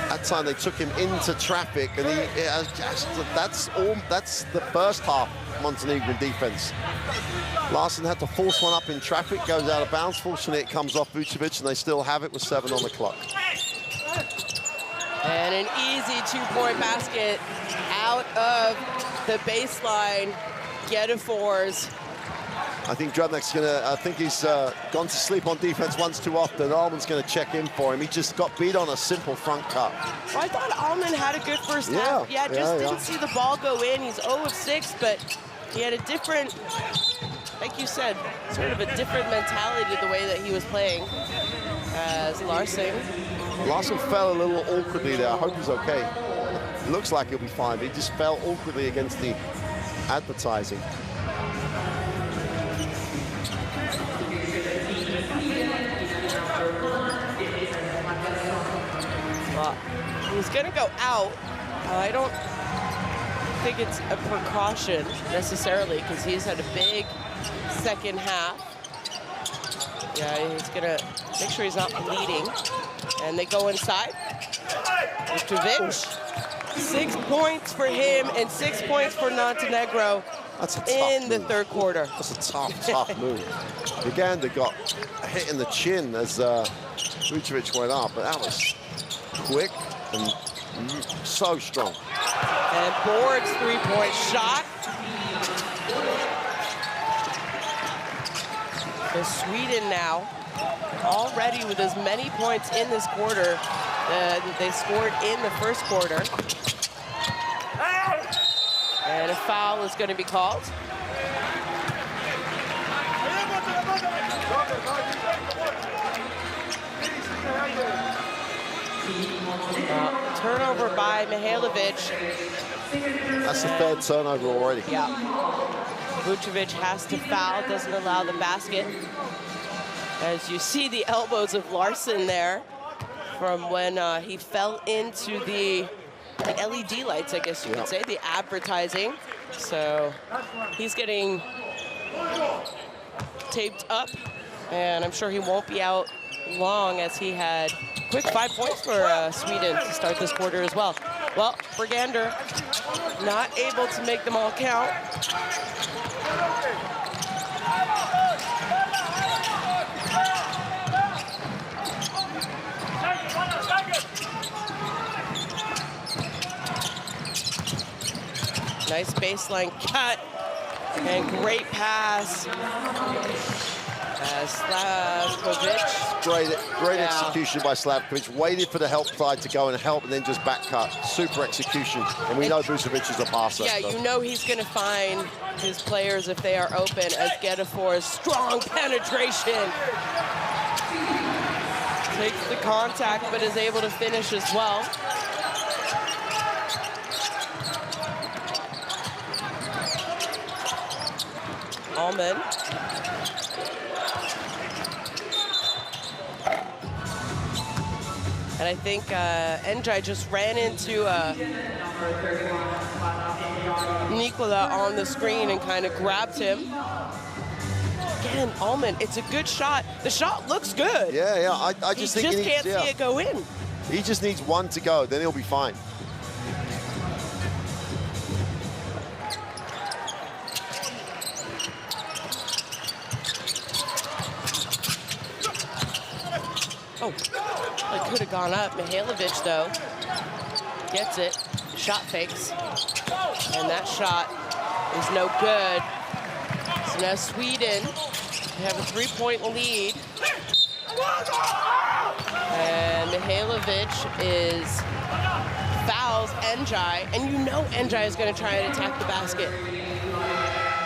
That time they took him into traffic, and that's the first half Montenegrin defense. Larson had to force one up in traffic, goes out of bounds. Fortunately, it comes off Vucevic, and they still have it with 7 on the clock. And an easy 2-point basket out of the baseline. Get-a-fours. I think Drobnik's gonna, I think he's gone to sleep on defense once too often. Allman's gonna check in for him. He just got beat on a simple front cut. Well, I thought Allman had a good first half. Yeah, didn't see the ball go in. He's 0 of 6, but he had a different, like you said, sort of a different mentality the way that he was playing as Larson. Larson fell a little awkwardly there. I hope he's okay. It looks like he'll be fine, but he just fell awkwardly against the advertising. Well, he's gonna go out. I don't think it's a precaution necessarily because he's had a big second half. Yeah, he's gonna make sure he's not bleeding. And they go inside. Vucevic, 6 points for him and 6 points for Montenegro. That's a tough in the move. third quarter. That's a tough move. Uganda got hit in the chin as Vucevic went up, but that was quick and so strong. And Borg's three-point shot. So Sweden now already with as many points in this quarter they scored in the first quarter. And a foul is going to be called. Turnover by Mihailovic. That's the third turnover already. Yeah. Vucevic has to foul, doesn't allow the basket. As you see the elbows of Larson there from when he fell into the LED lights, I guess you could say, the advertising. So he's getting taped up, and I'm sure he won't be out long as he had quick 5 points for Sweden to start this quarter as well. Well, Bergander not able to make them all count. Nice baseline cut and great pass. Slavkovic. Great execution by Slavkovic. Waited for the help side to go and help and then just back cut. Super execution. And we know Vucevic is a passer. Yeah, so. you know he's going to find his players if they are open as Gedefor's strong penetration. Takes the contact but is able to finish as well. Allman. And I think Njai just ran into Nikola on the screen and kind of grabbed him. Again, Allman, it's a good shot. The shot looks good. Yeah, I just think he can't see it go in. He just needs one to go, then he'll be fine. Oh, it could have gone up. Mihailovic, though, gets it. Shot fakes. And that shot is no good. So now Sweden have a three-point lead. And Mihailovic fouls Njai. And you know Njai is going to try and attack the basket.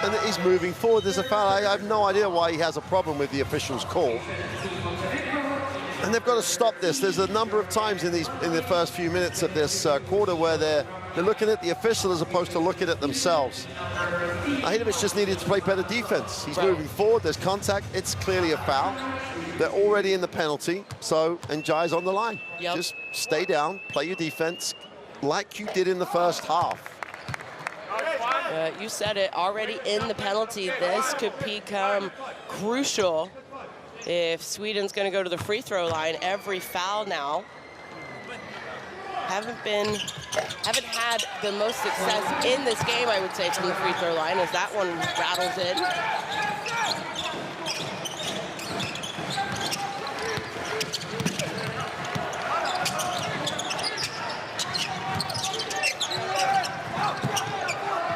And he's moving forward. There's a foul. I have no idea why he has a problem with the official's call. And they've got to stop this. There's a number of times in the first few minutes of this quarter where they're looking at the official as opposed to looking at themselves. Mihailovic just needed to play better defense. He's moving forward. There's contact. It's clearly a foul. They're already in the penalty. So Njai's on the line. Yep. Just stay down, play your defense like you did in the first half. You said it, already in the penalty. This could become crucial if Sweden's going to go to the free throw line. Every foul now. Haven't had the most success in this game, I would say, from the free throw line, as that one rattles in.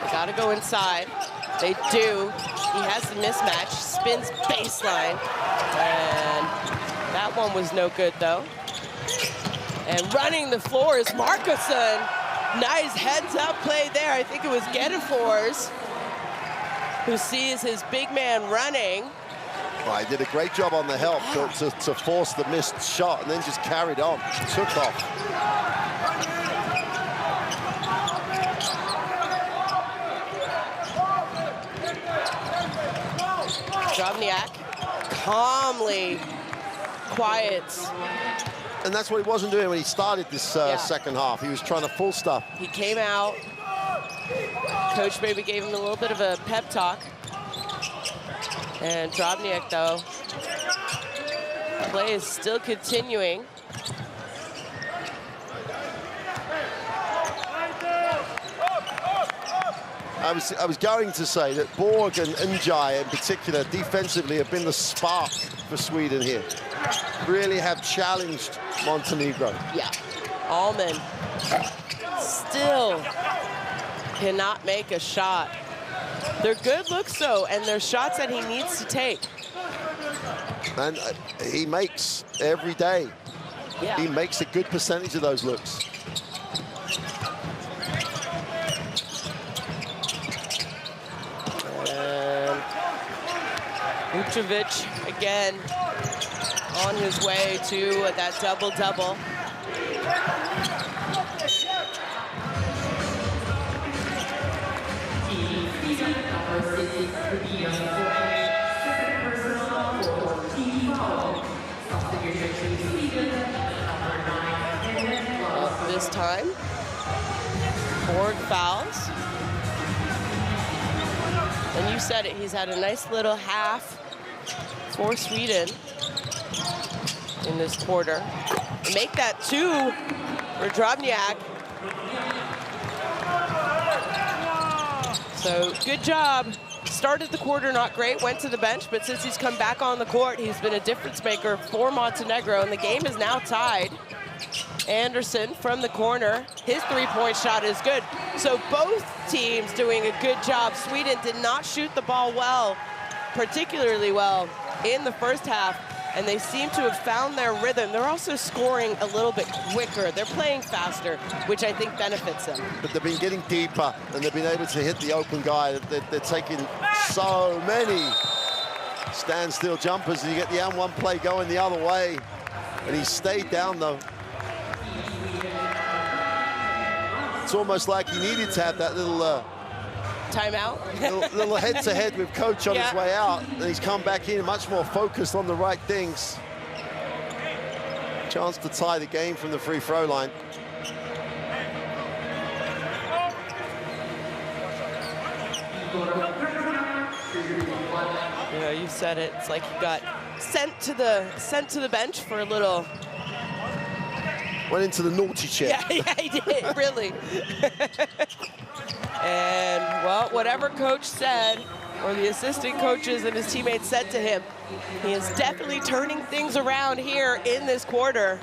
They gotta go inside. They do. He has the mismatch, spins baseline, and that one was no good though. And running the floor is Markusson. Nice heads-up play there. I think it was Gedefors who sees his big man running. Well, he did a great job on the help to force the missed shot and then just carried on, took off. Drobniak calmly quiets. And that's what he wasn't doing when he started this second half. He was trying to full stuff. He came out. Coach maybe gave him a little bit of a pep talk. And Drobniak, though, play is still continuing. I was going to say that Borg and Njai in particular defensively have been the spark for Sweden here. Really have challenged Montenegro. Yeah, Allman still cannot make a shot. They're good looks though, and they're shots that he needs to take. And he makes every day. Yeah. He makes a good percentage of those looks. And Vucevic again on his way to that double-double. This time, Borg fouls. And you said it, he's had a nice little half for Sweden in this quarter. Make that 2 for Drobniak. So good job. Started the quarter not great, went to the bench, but since he's come back on the court, he's been a difference maker for Montenegro, and the game is now tied. Anderson from the corner, his three-point shot is good. So both teams doing a good job. Sweden did not shoot the ball well, particularly well, in the first half, and they seem to have found their rhythm. They're also scoring a little bit quicker. They're playing faster, which I think benefits them. But they've been getting deeper, and they've been able to hit the open guy. They're taking so many standstill jumpers, and you get the and one play going the other way. And he stayed down, though. It's almost like he needed to have that little timeout, little head-to-head with coach on his way out, and he's come back in much more focused on the right things. Chance to tie the game from the free throw line. Yeah, you said it. It's like he got sent to the bench for a little. Went into the naughty chair. Yeah, he did, really. And, well, whatever coach said, or the assistant coaches and his teammates said to him, he is definitely turning things around here in this quarter,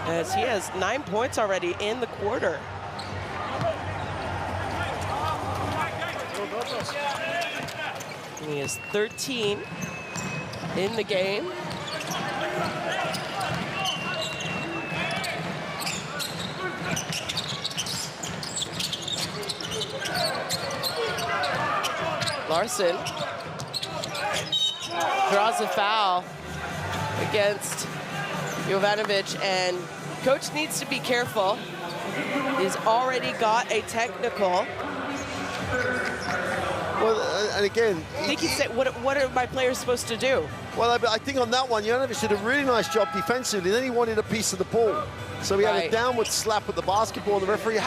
as he has 9 points already in the quarter. And he is 13 in the game. Larson draws a foul against Jovanovic, and coach needs to be careful. He's already got a technical. Well, and again, I think he said, what are my players supposed to do? Well, I think on that one, Jovanovic did a really nice job defensively. Then he wanted a piece of the ball. So he had a downward slap at the basketball. The referee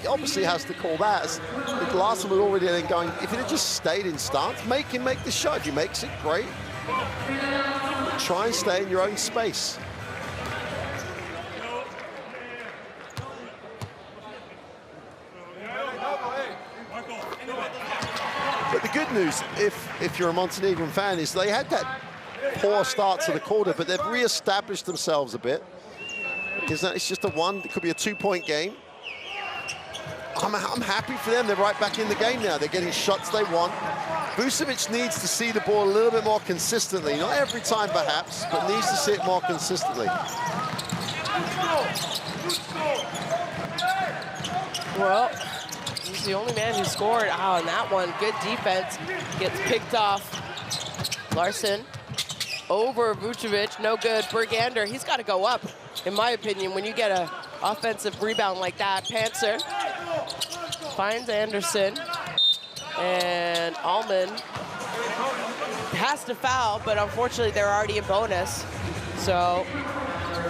obviously has to call that. The Larson was already then going, if it had just stayed in stance, make him make the shot. If he makes it, great. Try and stay in your own space. But the good news, if you're a Montenegrin fan, is they had that poor start to the quarter, but they've re-established themselves a bit. Because it's just it could be a 2-point game. I'm happy for them. They're right back in the game now. They're getting shots they want. Vucevic needs to see the ball a little bit more consistently. Not every time, perhaps, but needs to see it more consistently. Well, he's the only man who scored. Oh, and that one, good defense, gets picked off. Larson over Vucevic, no good. Bergander, he's got to go up, in my opinion, when you get an offensive rebound like that. Pantzer finds Anderson, and Allman has to foul, but unfortunately they're already in bonus. So,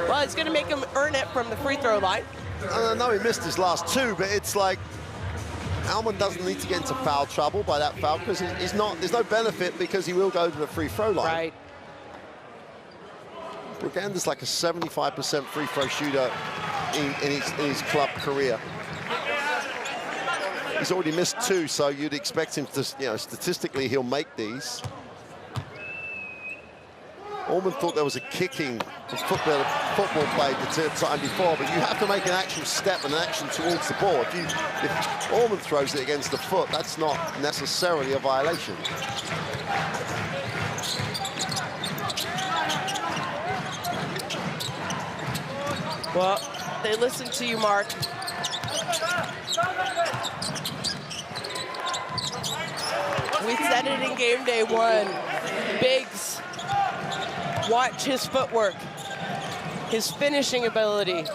well, it's going to make him earn it from the free throw line. I know he missed his last two, but it's like Allman doesn't need to get into foul trouble by that foul because there's no benefit because he will go to the free throw line. Right. Bergander's like a 75% free throw shooter in his club career. He's already missed two, so you'd expect him to, statistically he'll make these. Allman thought there was a kicking football play the time before, but you have to make an actual step and an action towards the ball. If Allman throws it against the foot, that's not necessarily a violation. Well, they listened to you, Mark. We said it in game day one. Biggs, watch his footwork, his finishing ability.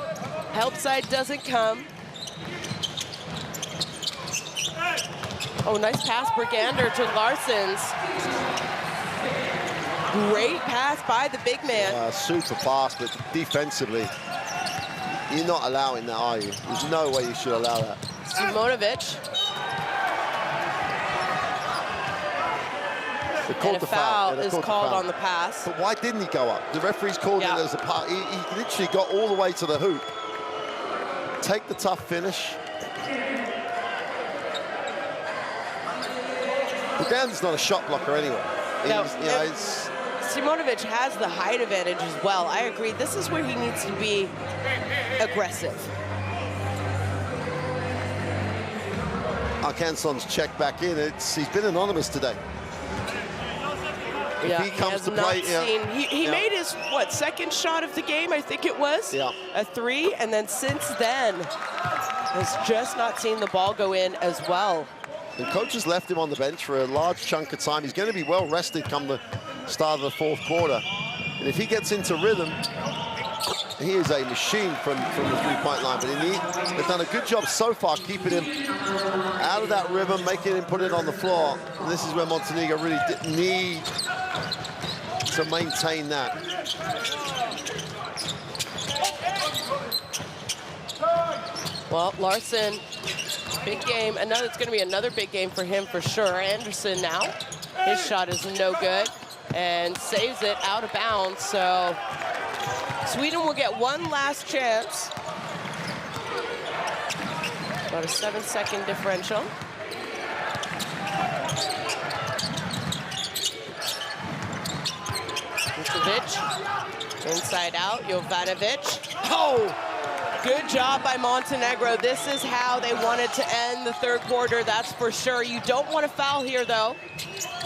Help side doesn't come. Oh, nice pass, Bergander to Larson's. Great pass by the big man. Super fast, but defensively, you're not allowing that, are you? There's no way you should allow that. Simonovic. And a foul is called on the pass. But why didn't he go up? The referee's called it as a pass. He literally got all the way to the hoop. Take the tough finish. Bergander's not a shot blocker anyway. No, Simonovic has the height advantage as well. I agree. This is where he needs to be aggressive. Arkansas's check back in. He's been anonymous today. If he comes to play, he made his second shot of the game, I think it was. Yeah. A three, and then since then has just not seen the ball go in as well. And coach has left him on the bench for a large chunk of time. He's going to be well rested come the start of the fourth quarter. And if he gets into rhythm, he is a machine from the three-point line. But they've done a good job so far keeping him out of that rhythm, making him put it on the floor. And this is where Montenegro really need to maintain that. Well, Larson, big game. It's going to be another big game for him for sure. Anderson now, his shot is no good and saves it out of bounds. So Sweden will get one last chance. About a 7-second differential. Vucevic, inside out, Jovanovic. Oh! Good job by Montenegro. This is how they wanted to end the third quarter, that's for sure. You don't want to foul here, though.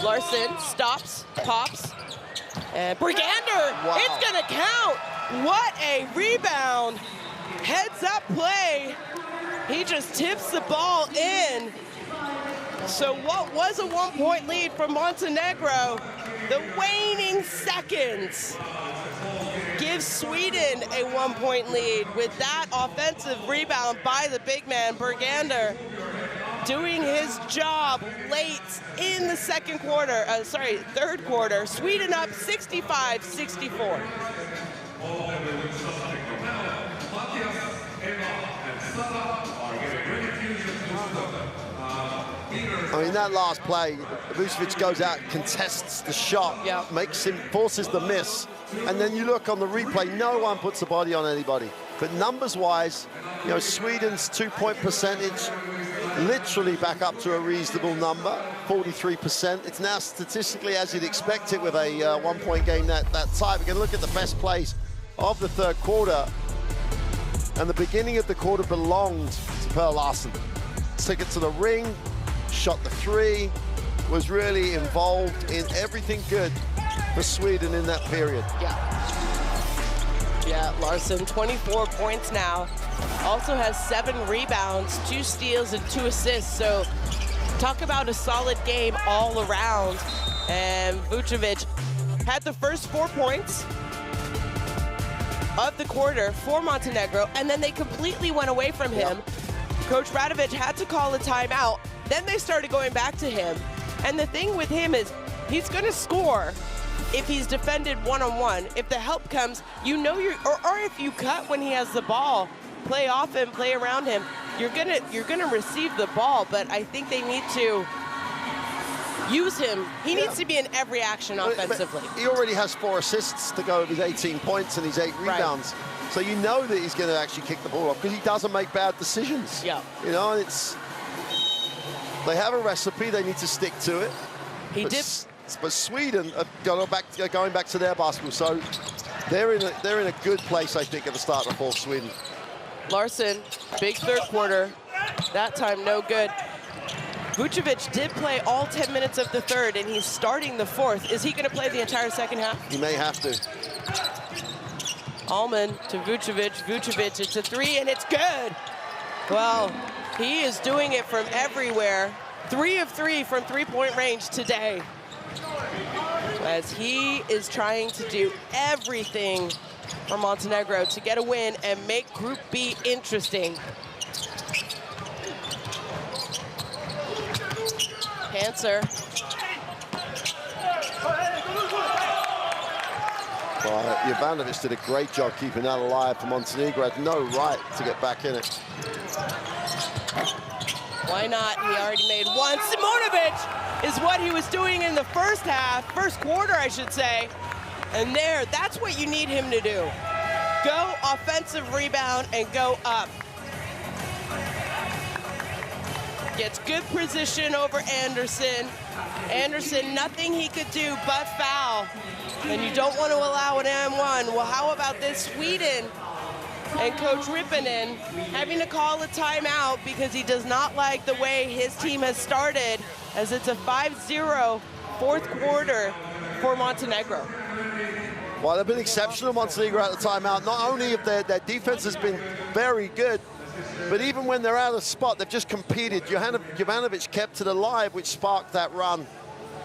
Larson stops, pops, and Bergander, It's gonna count. What a rebound. Heads up play. He just tips the ball in. So what was a 1-point lead for Montenegro, the waning seconds gives Sweden a 1-point lead with that offensive rebound by the big man, Bergander, doing his job late in the third quarter. Sweden up 65-64. I mean, that last play, Vucevic goes out, contests the shot, forces the miss. And then you look on the replay, no one puts a body on anybody. But numbers-wise, Sweden's 2-point percentage literally back up to a reasonable number, 43%. It's now statistically as you'd expect it with a 1-point game that tight. We're going to look at the best plays of the third quarter. And the beginning of the quarter belonged to Pearl Larson. took it to the ring, shot the three, was really involved in everything good for Sweden in that period. Yeah, Larsson, 24 points now. Also has 7 rebounds, 2 steals, and 2 assists. So talk about a solid game all around. And Vucevic had the first 4 points of the quarter for Montenegro, and then they completely went away from him. Coach Radovic had to call a timeout. Then they started going back to him. And the thing with him is he's going to score if he's defended one-on-one. If the help comes, you know or if you cut when he has the ball, play off him, play around him, you're gonna receive the ball. But I think they need to use him. He needs to be in every action offensively. But he already has 4 assists to go with his 18 points and his 8 rebounds. So you know that he's going to actually kick the ball off because he doesn't make bad decisions. Yeah. You know, and they have a recipe. They need to stick to it. But Sweden are going back to their basketball. So they're in a good place, I think, at the start of the fourth. Sweden. Larsson, big third quarter. That time, no good. Vucevic did play all 10 minutes of the third, and he's starting the fourth. Is he going to play the entire second half? He may have to. Allman to Vucevic. Vucevic, it's a 3, and it's good. Well, he is doing it from everywhere. 3 of 3 from three-point range today, as he is trying to do everything for Montenegro to get a win and make Group B interesting. Cancer. Well, Jovanovic did a great job keeping that alive for Montenegro. Had no right to get back in it. Why not? He already made 1. Simonovic is what he was doing in the first quarter, I should say. And that's what you need him to do. Go offensive rebound and go up. Gets good position over Anderson. Anderson, nothing he could do but foul. And you don't want to allow an M1. Well, how about this? Sweden and Coach Rippinen having to call a timeout because he does not like the way his team has started, as it's a 5-0 fourth quarter for Montenegro. Well, they've been exceptional, Montenegro, at the timeout. Not only have their defense has been very good, but even when they're out of spot, they've just competed. Jovanovic kept it alive, which sparked that run.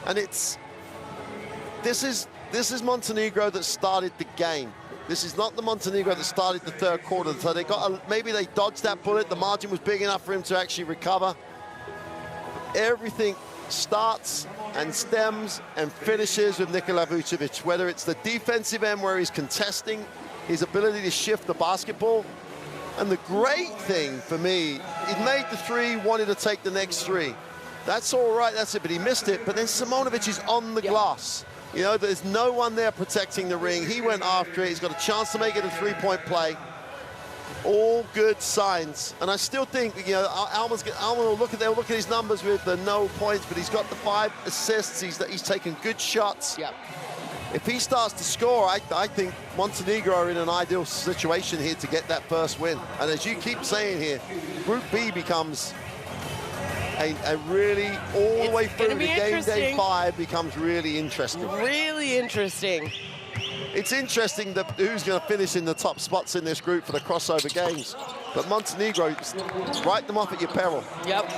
And this is Montenegro that started the game. This is not the Montenegro that started the third quarter. So maybe they dodged that bullet. The margin was big enough for him to actually recover. Everything starts and stems and finishes with Nikola Vucevic, whether it's the defensive end where he's contesting, his ability to shift the basketball. And the great thing for me, he made the 3, wanted to take the next 3. That's all right, that's it, but he missed it. But then Simonovic is on the glass. You know, there's no one there protecting the ring. He went after it. He's got a chance to make it a 3-point play. All good signs. And I still think, you know, Allman will look at his numbers with the no points, but he's got the 5 assists. He's taken good shots. Yep. If he starts to score, I think Montenegro are in an ideal situation here to get that first win. And as you keep saying here, Group B becomes a really, all the way through to game day 5 becomes really interesting. Really interesting. It's interesting that who's going to finish in the top spots in this group for the crossover games. But Montenegro, write them off at your peril. Yep.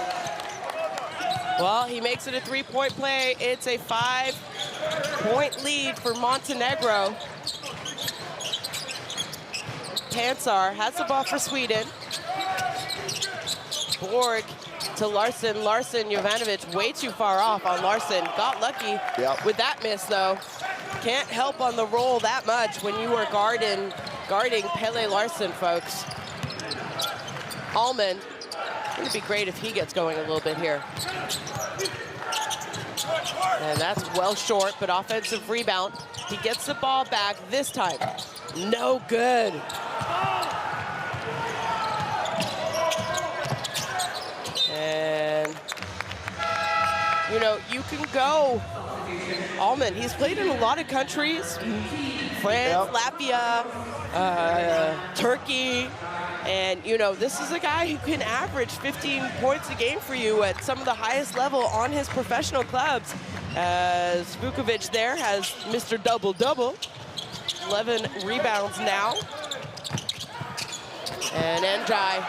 Well, he makes it a 3-point play. It's a 5-point lead for Montenegro. Pansar has the ball for Sweden. Borg to Larsson. Larsson, Jovanovic way too far off on Larsson. Got lucky with that miss, though. Can't help on the roll that much when you are guarding Pele Larsson, folks. Allman, it'd be great if he gets going a little bit here. And that's well short, but offensive rebound. He gets the ball back this time. No good. And, you know, you can go. Allman, he's played in a lot of countries. France, Latvia, Turkey. And, you know, this is a guy who can average 15 points a game for you at some of the highest level on his professional clubs. As Vukovic there has Mr. Double-Double, 11 rebounds now. And Njai,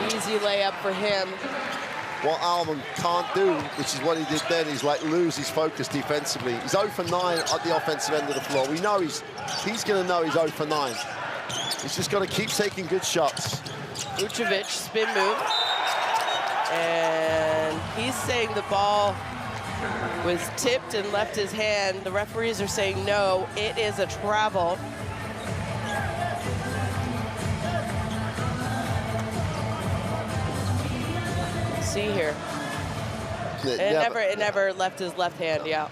easy layup for him. What Almond can't do, which is what he did then, is like lose his focus defensively. He's 0 for 9 at the offensive end of the floor. We know he's going to know he's 0 for 9. He's just got to keep taking good shots. Vucevic, spin move. And he's saying the ball was tipped and left his hand. The referees are saying no, it is a travel. See here. It never left his left hand, yeah.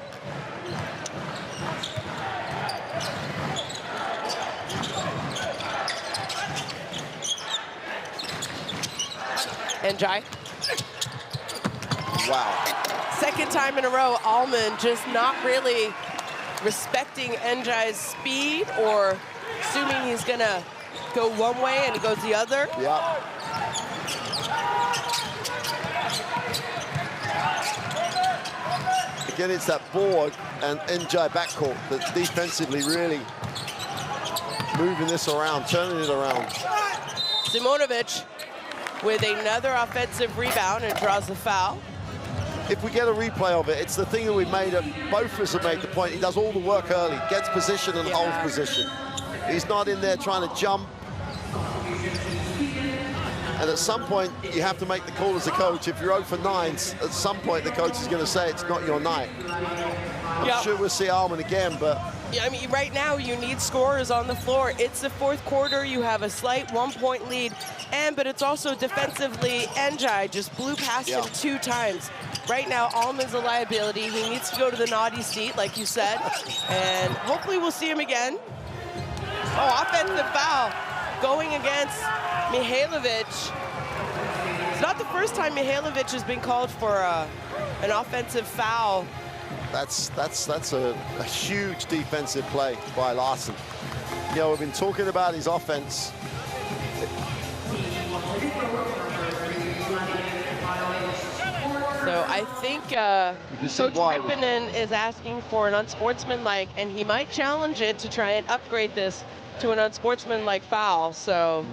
Njai. Wow. Second time in a row, Almond just not really respecting Njai's speed or assuming he's gonna go one way and he goes the other. Yeah. Again, it's that board and Njai backcourt that's defensively really moving this around, turning it around. Simonovic with another offensive rebound and draws the foul. If we get a replay of it, it's the thing that we made, both of us have made the point. He does all the work early, gets position and holds position. He's not in there trying to jump. And at some point, you have to make the call as a coach. If you're 0 for 9, at some point, the coach is going to say it's not your night. I'm sure we'll see Almond again, but... Yeah, I mean, right now, you need scorers on the floor. It's the fourth quarter. You have a slight 1-point lead. But it's also defensively, Njai just blew past him 2 times. Right now, Almond's a liability. He needs to go to the naughty seat, like you said. And hopefully we'll see him again. Oh, offensive foul going against Mihailovic. It's not the first time Mihailovic has been called for an offensive foul. That's a huge defensive play by Larson. You know, we've been talking about his offense. So I think Coach Rippinen is asking for an unsportsmanlike, and he might challenge it to try and upgrade this to an unsportsmanlike foul. So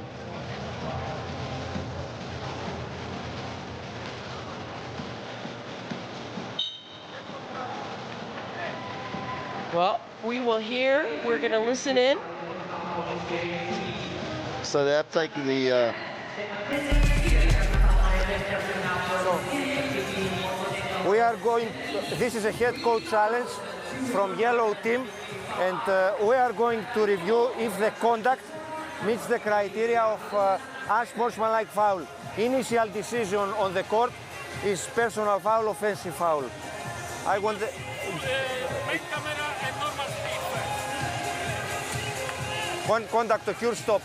well, we will hear. We're going to listen in. So they're taking the... We are going, this is a head coach challenge from yellow team, and we are going to review if the conduct meets the criteria of unsportsmanlike foul. Initial decision on the court is personal foul, offensive foul. I want the... Contact occur, stop.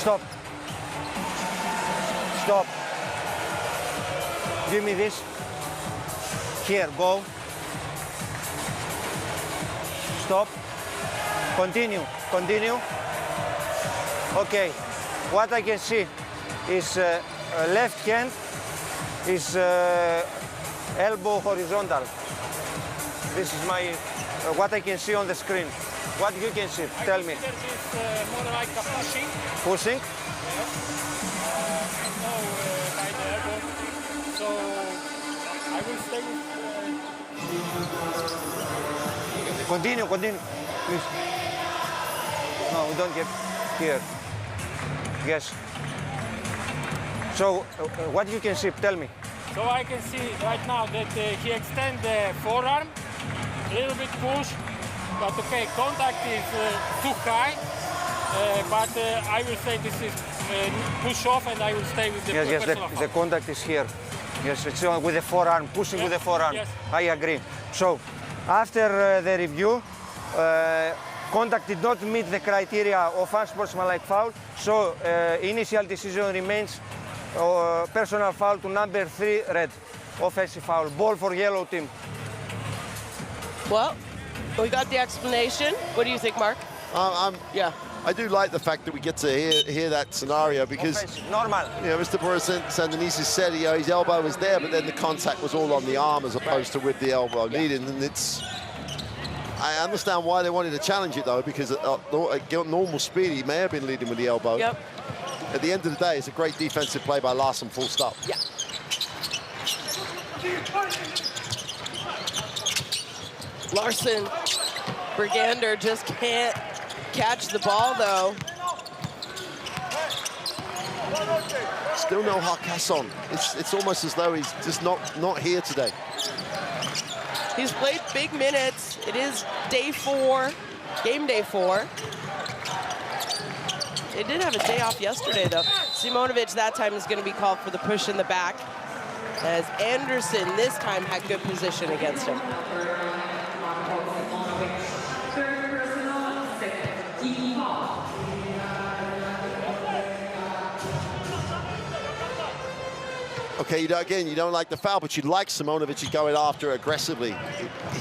Stop. Stop. Give me this. Here, go. Stop. Continue. Continue. Okay. What I can see is left hand is elbow horizontal. This is my what I can see on the screen. What you can see? Tell me. This is more like a pushing. Pushing? Yes. By the elbow. So I will stay with... Continue, continue, please. No, we don't get here. Yes. So what you can see? Tell me. So I can see right now that he extends the forearm, a little bit push. But okay, contact is too high, but I will say this is push off, and I will stay with the yes, the contact is here. Yes, it's with the forearm, pushing with the forearm. Yes. I agree. So, after the review, Contact did not meet the criteria of unsportsmanlike foul, so initial decision remains personal foul to number 3, red, offensive foul. Ball for yellow team. Well, we got the explanation. What do you think, Mark? I do like the fact that we get to hear that scenario because, normal. You know, Mr. Sandonisis said his elbow was there, but then the contact was all on the arm as opposed to with the elbow leading, and I understand why they wanted to challenge it though, because at normal speed he may have been leading with the elbow. Yep. At the end of the day, it's a great defensive play by Larsson, full stop. Yeah. Larsson, Brigander just can't catch the ball though. Still no Harkasson. It's almost as though he's just not here today. He's played big minutes. It is day 4, game day 4. They did have a day off yesterday, though. Simonovic that time is going to be called for the push in the back, as Anderson this time had good position against him. Okay, you don't like the foul, but you like Simonovic going after aggressively.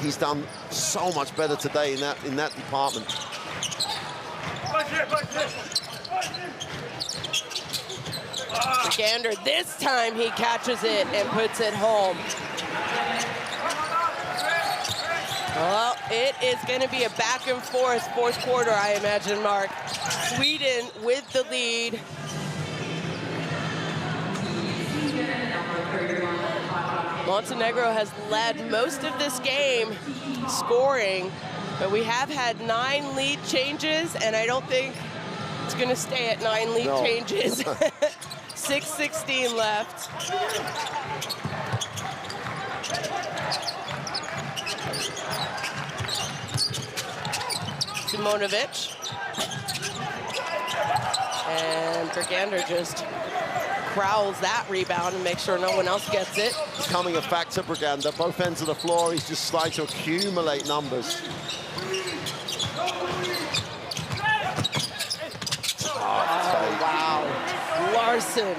He's done so much better today in that department. Brigander, this time he catches it and puts it home. Well, it is going to be a back and forth fourth quarter, I imagine, Mark. Sweden with the lead. Montenegro has led most of this game scoring, but we have had 9 lead changes, and I don't think it's going to stay at 9 lead changes. 6:16 left. Simonovic. And Brigander just crowds that rebound and makes sure no one else gets it. Becoming a factor, Brigander. Both ends of the floor, he's just starting to accumulate numbers. Oh, wow. Larsson.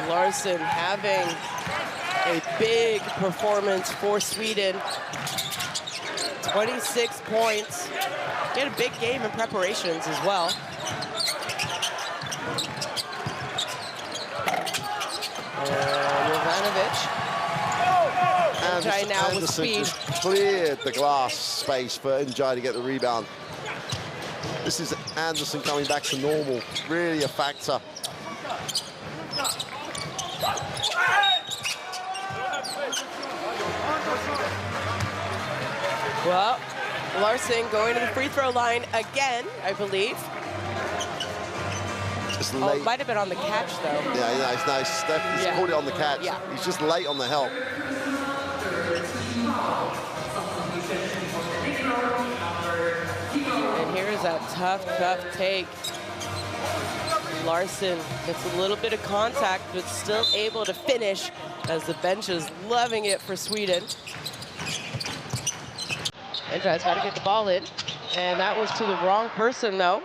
Larsson having a big performance for Sweden. 26 points. He had a big game in preparations as well. And Jovanovic. Njai now with speed. Just cleared the glass space for Njai to get the rebound. This is Anderson coming back to normal. Really a factor. Well, Larsson going to the free throw line again, I believe. Just Oh, it might have been on the catch, though. Yeah, he's nice. He's caught it on the catch. Yeah. He's just late on the help. And here's that tough take. Larsson gets a little bit of contact, but still able to finish, as the bench is loving it for Sweden. And tries got to get the ball in. And that was to the wrong person, though.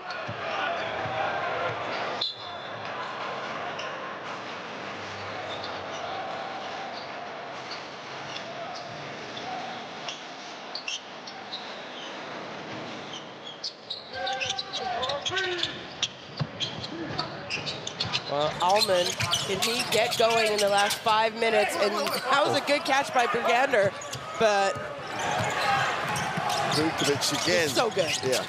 Well, Alman, can he get going in the last 5 minutes? And that was a good catch by Brigander, but Vukovic again. So good. Yeah.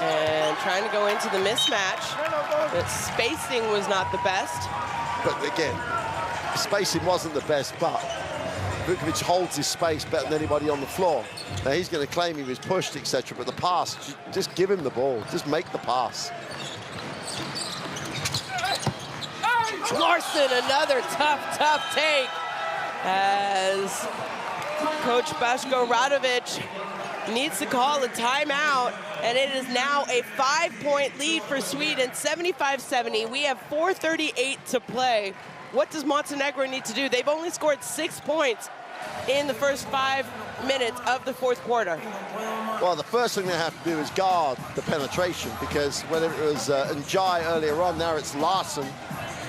And trying to go into the mismatch, but spacing was not the best. But again, spacing wasn't the best, but Vukovic holds his space better than anybody on the floor. Now he's going to claim he was pushed, etc. But the pass, just give him the ball. Just make the pass. Larsson, another tough take, as Coach Baško Radovic needs to call a timeout, and it is now a 5-point lead for Sweden, 75-70. We have 4:38 to play. What does Montenegro need to do? They've only scored 6 points in the first 5 minutes of the fourth quarter. Well, the first thing they have to do is guard the penetration, because whether it was Njai earlier on, now it's Larson.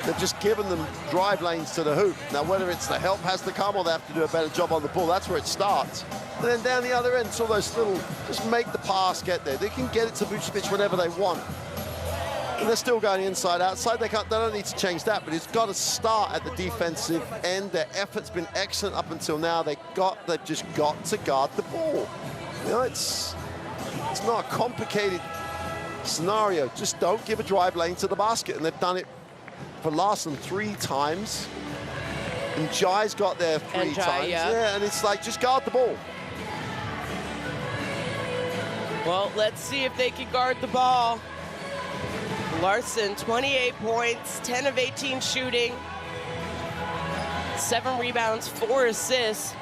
They've just given them drive lanes to the hoop. Now, whether it's the help has to come or they have to do a better job on the ball, that's where it starts. And then down the other end, it's all those little, just make the pass get there. They can get it to Vucevic whenever they want. And they're still going inside, outside. They don't need to change that, but it's got to start at the defensive end. Their effort's been excellent up until now. They've just got to guard the ball. You know, it's not a complicated scenario. Just don't give a drive lane to the basket, and they've done it for Larson 3 times. And Jai's got there 3 times. Yeah, and it's like, just guard the ball. Well, let's see if they can guard the ball. Larson, 28 points, 10 of 18 shooting, 7 rebounds, 4 assists.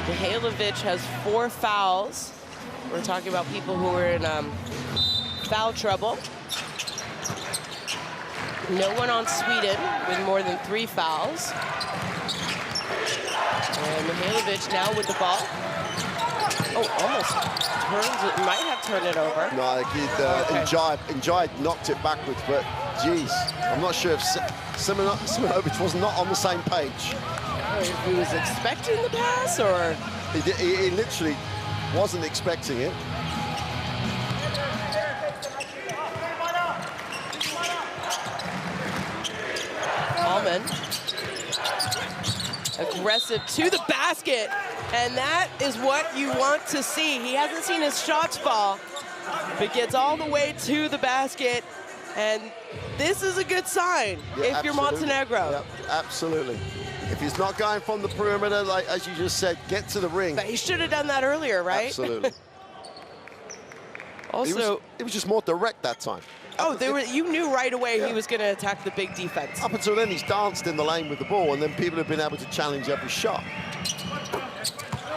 Mihailovic has 4 fouls. We're talking about people who are in foul trouble. No one on Sweden with more than 3 fouls. And Mihailovic now with the ball. Oh, almost turns it, might have turned it over. No, Njai knocked it backwards, but geez, I'm not sure if Simonovic was not on the same page. If he was expecting the pass, or? He literally wasn't expecting it. Almond. Aggressive to the basket, and that is what you want to see. He hasn't seen his shots fall, but gets all the way to the basket, and this is a good sign if you're Montenegro. Yep, absolutely. If he's not going from the perimeter, like as you just said, get to the ring. But he should have done that earlier, right? Absolutely. Also, it was just more direct that time. Oh, you knew right away he was going to attack the big defense. Up until then, he's danced in the lane with the ball, and then people have been able to challenge every shot.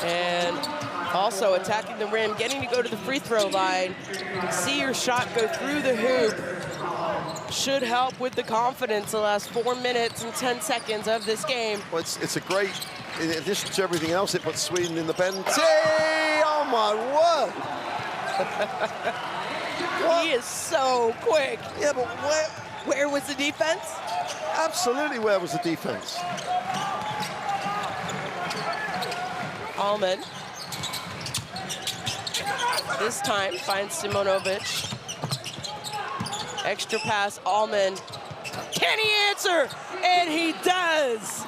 And also attacking the rim, getting to go to the free throw line, see your shot go through the hoop, should help with the confidence the last 4 minutes and 10 seconds of this game. Well, it's a great, in addition to everything else, it puts Sweden in the penalty. Oh my word! He is so quick. Yeah, but where was the defense? Absolutely, where was the defense? Allman. This time finds Simonovic. Extra pass, Allman. Can he answer? And he does.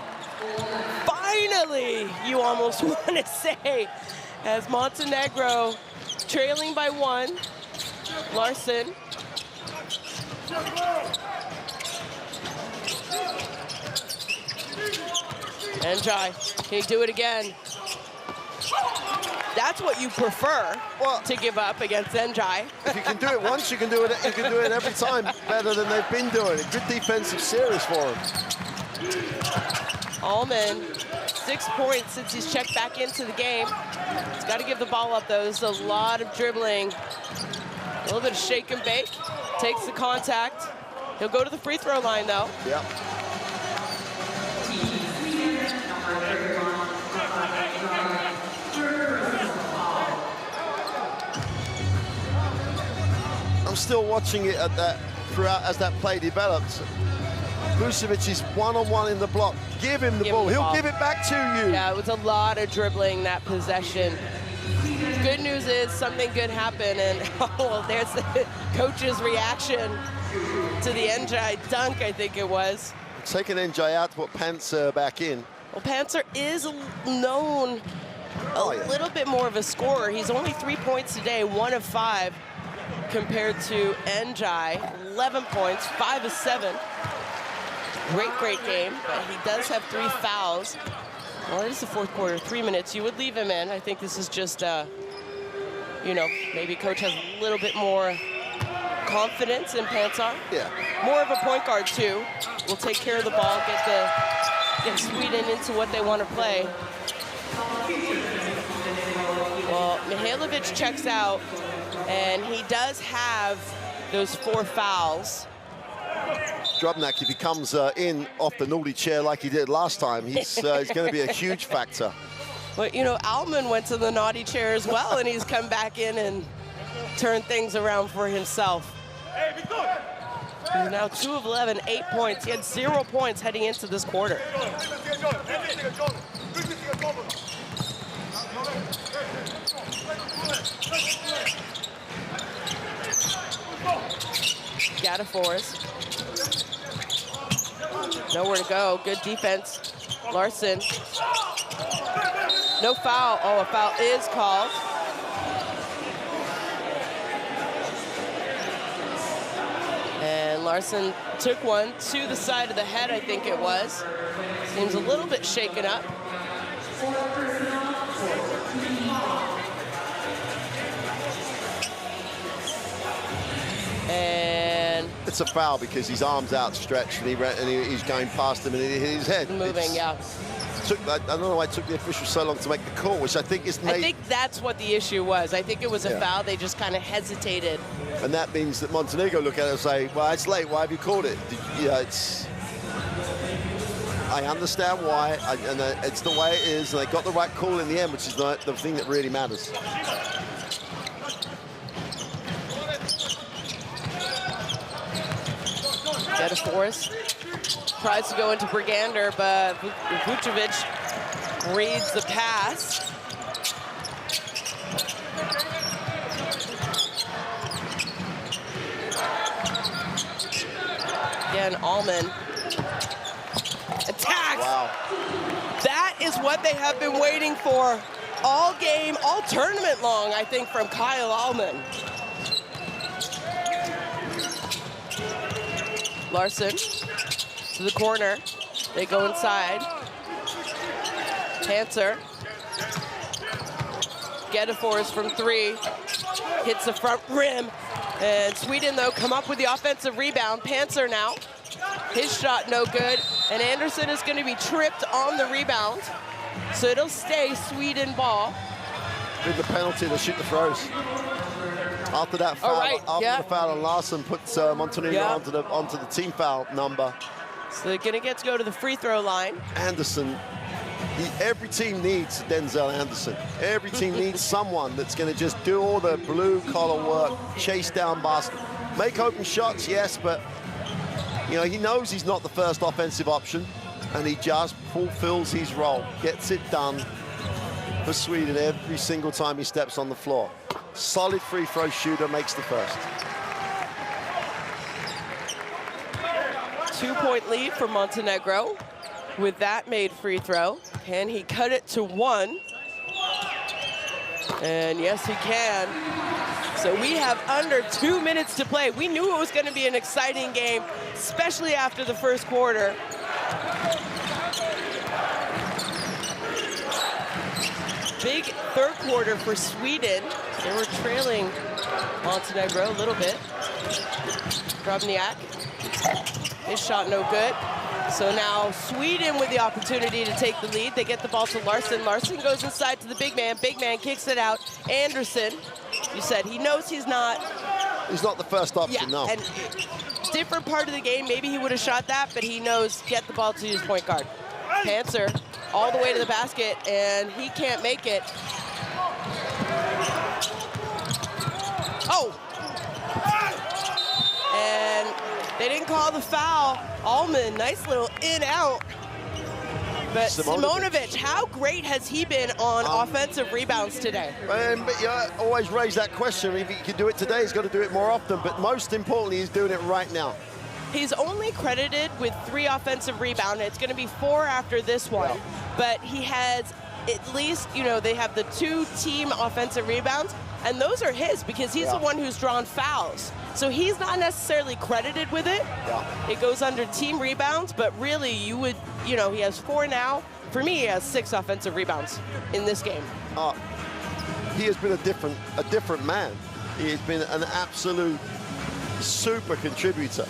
Finally, you almost want to say, as Montenegro trailing by 1. Larson. Njai, can you do it again? That's what you prefer to give up against Njai. If you can do it once, you can do it every time better than they've been doing it. Good defensive series for him. Allman, 6 points since he's checked back into the game. He's got to give the ball up, though. There's a lot of dribbling. A little bit of shake and bake. Takes the contact. He'll go to the free throw line, though. Yep. I'm still watching it at that throughout as that play develops. Vucevic is one-on-one in the block. Give him the ball. He'll give it back to you. Yeah, it was a lot of dribbling that possession. Good news is something good happened, and well, there's the coach's reaction to the Njai dunk, I think it was. Taking Njai out to put Panzer back in. Well, Panzer is known a little bit more of a scorer. He's only 3 points today, 1 of 5, compared to Njai, 11 points, 5 of 7. Great game, but he does have 3 fouls. Well, it is the fourth quarter, 3 minutes. You would leave him in. I think this is just, you know, maybe coach has a little bit more confidence in Pansar. Yeah. More of a point guard, too. Will take care of the ball, get Sweden into what they want to play. Well, Mihailovic checks out, and he does have those 4 fouls. Drobnak, if he comes in off the naughty chair like he did last time, he's going to be a huge factor. But, you know, Alman went to the naughty chair as well, and he's come back in and turned things around for himself. He's now 2 of 11, 8 points. He had 0 points heading into this quarter. Gatafors. Nowhere to go. Good defense. Larson. No foul. Oh, a foul is called. And Larson took one to the side of the head, I think it was. Seems a little bit shaken up. And it's a foul because his arm's outstretched and he's going past him and it hit his head. Moving, yeah. I don't know why it took the officials so long to make the call, which I think is made. I think that's what the issue was. I think it was a foul. They just kind of hesitated. And that means that Montenegro look at it and say, well, it's late. Why have you called it? Yeah, I understand why, and it's the way it is. And they got the right call in the end, which is the thing that really matters. Gatafors tries to go into Brigander, but Vucevic reads the pass. Again, Alman attacks. Wow. That is what they have been waiting for all game, all tournament long, I think, from Kyle Alman. Larson to the corner. They go inside. Panzer. Gatafors from 3. Hits the front rim. And Sweden, though, come up with the offensive rebound. Panzer now. His shot no good. And Anderson is going to be tripped on the rebound. So it'll stay Sweden ball. With the penalty, they shoot the throws. After that foul, the foul on Larson puts Montenegro onto the team foul number. So they're gonna get to go to the free throw line. Anderson, every team needs Denzel Anderson. Every team needs someone that's gonna just do all the blue collar work, chase down basket, make open shots, yes, but you know, he knows he's not the first offensive option, and he just fulfills his role, gets it done for Sweden every single time he steps on the floor. Solid free throw shooter, makes the first. 2-point lead for Montenegro with that made free throw. Can he cut it to 1? And yes, he can. So we have under 2 minutes to play. We knew it was going to be an exciting game, especially after the first quarter. Big third quarter for Sweden. They were trailing Montenegro a little bit. Drobnak, his shot no good. So now Sweden with the opportunity to take the lead. They get the ball to Larson. Larson goes inside to the big man. Big man kicks it out. Anderson, you said he knows he's not. He's not the first option, no. And different part of the game, maybe he would have shot that, but he knows get the ball to his point guard. Panzer all the way to the basket, and he can't make it. Oh! And they didn't call the foul. Alman, nice little in-out. But Simonovic, how great has he been on offensive rebounds today? But you always raise that question. If he can do it today, he's got to do it more often. But most importantly, he's doing it right now. He's only credited with 3 offensive rebounds. It's going to be 4 after this one. Yeah. But he has at least, you know, they have the 2 team offensive rebounds, and those are his because he's the one who's drawn fouls. So he's not necessarily credited with it. Yeah. It goes under team rebounds, but really you would, you know, he has 4 now. For me, he has 6 offensive rebounds in this game. He has been a different man. He's been an absolute super contributor.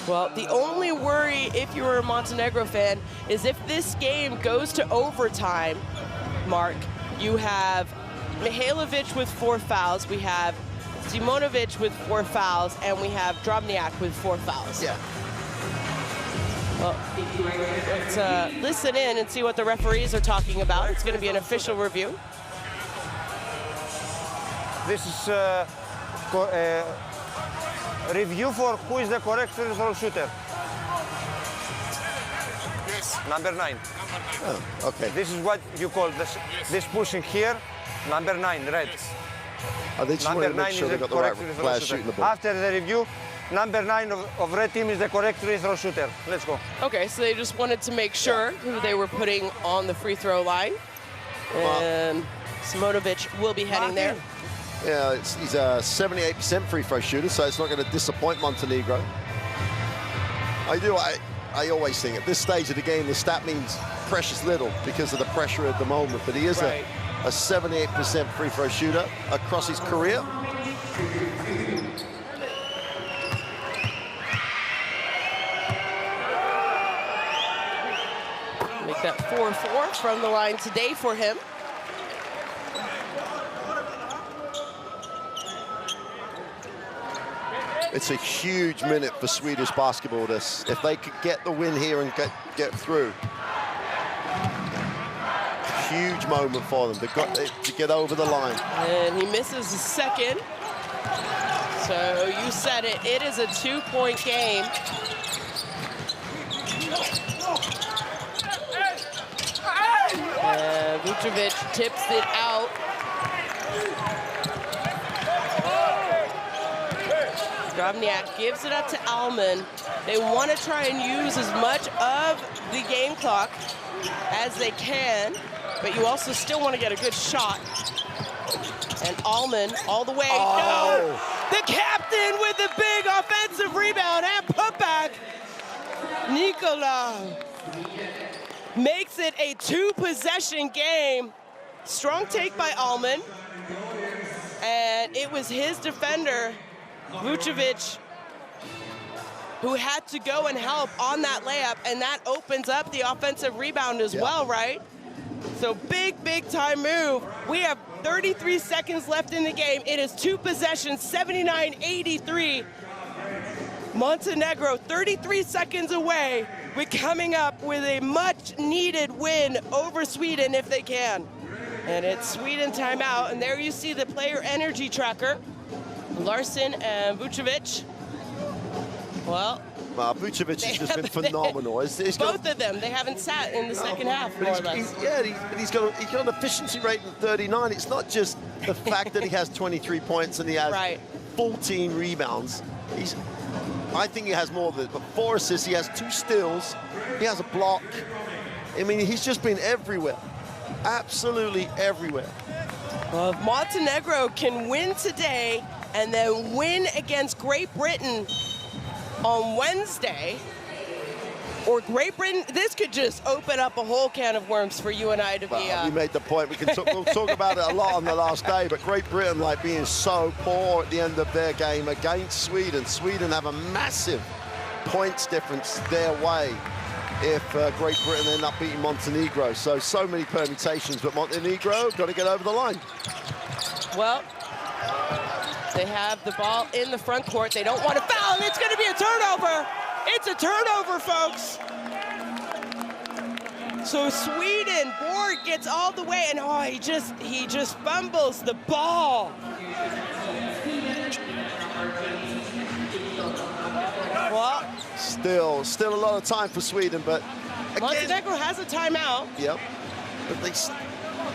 Well, the only worry, if you were a Montenegro fan, is if this game goes to overtime, Mark, you have Mihailovic with 4 fouls, we have Simonovic with 4 fouls, and we have Drobniak with 4 fouls. Yeah. Well, let's listen in and see what the referees are talking about. It's going to be an official review. This is review for who is the correct free throw shooter. Yes. Number 9. Oh, okay. This is what you call this pushing here. Number 9, red. They just wanted to make sure they got the right player shooting the ball. After the review, number 9 of red team is the correct free throw shooter. Let's go. Okay, so they just wanted to make sure who they were putting on the free throw line. And Simonovic will be heading there. Yeah, he's a 78% free throw shooter, so it's not going to disappoint Montenegro. I always think at this stage of the game, the stat means precious little because of the pressure at the moment, but he is a 78% free throw shooter across his career. Make that 4-4 from the line today for him. It's a huge minute for Swedish basketball, this. If they could get the win here and get through. Huge moment for them. They've got to get over the line. And he misses a second. So you said it, it is a 2-point game. Vucevic tips it out. Drobniak gives it up to Alman. They want to try and use as much of the game clock as they can, but you also still want to get a good shot. And Alman all the way. No! The captain with the big offensive rebound and putback. Nikola makes it a 2-possession game. Strong take by Alman. And it was his defender, Vucevic, who had to go and help on that layup, and that opens up the offensive rebound as well, right? So big, big time move. We have 33 seconds left in the game. It is 2 possessions, 79-83. Montenegro 33 seconds away with coming up with a much needed win over Sweden if they can. And it's Sweden timeout, and there you see the player energy tracker. Larson and Vucevic. Well, Vucevic has just been phenomenal. He's both of them, they haven't sat in the second half, more or less. He's got an efficiency rate of 39. It's not just the fact that he has 23 points and he has 14 rebounds. I think he has more than that, but 4 assists, he has 2 steals, he has a block. I mean, he's just been everywhere. Absolutely everywhere. Well, if Montenegro can win today and then win against Great Britain on Wednesday, or Great Britain, this could just open up a whole can of worms for you and I to be... We made the point. We'll talk about it a lot on the last day, but Great Britain, like, being so poor at the end of their game against Sweden. Sweden have a massive points difference their way if Great Britain end up beating Montenegro. So many permutations, but Montenegro got to get over the line. Well, they have the ball in the front court. They don't want to foul, and it's going to be a turnover. It's a turnover, folks. So Sweden, Borg gets all the way, and he just fumbles the ball. Well, still a lot of time for Sweden, but again, Montenegro has a timeout. Yep, but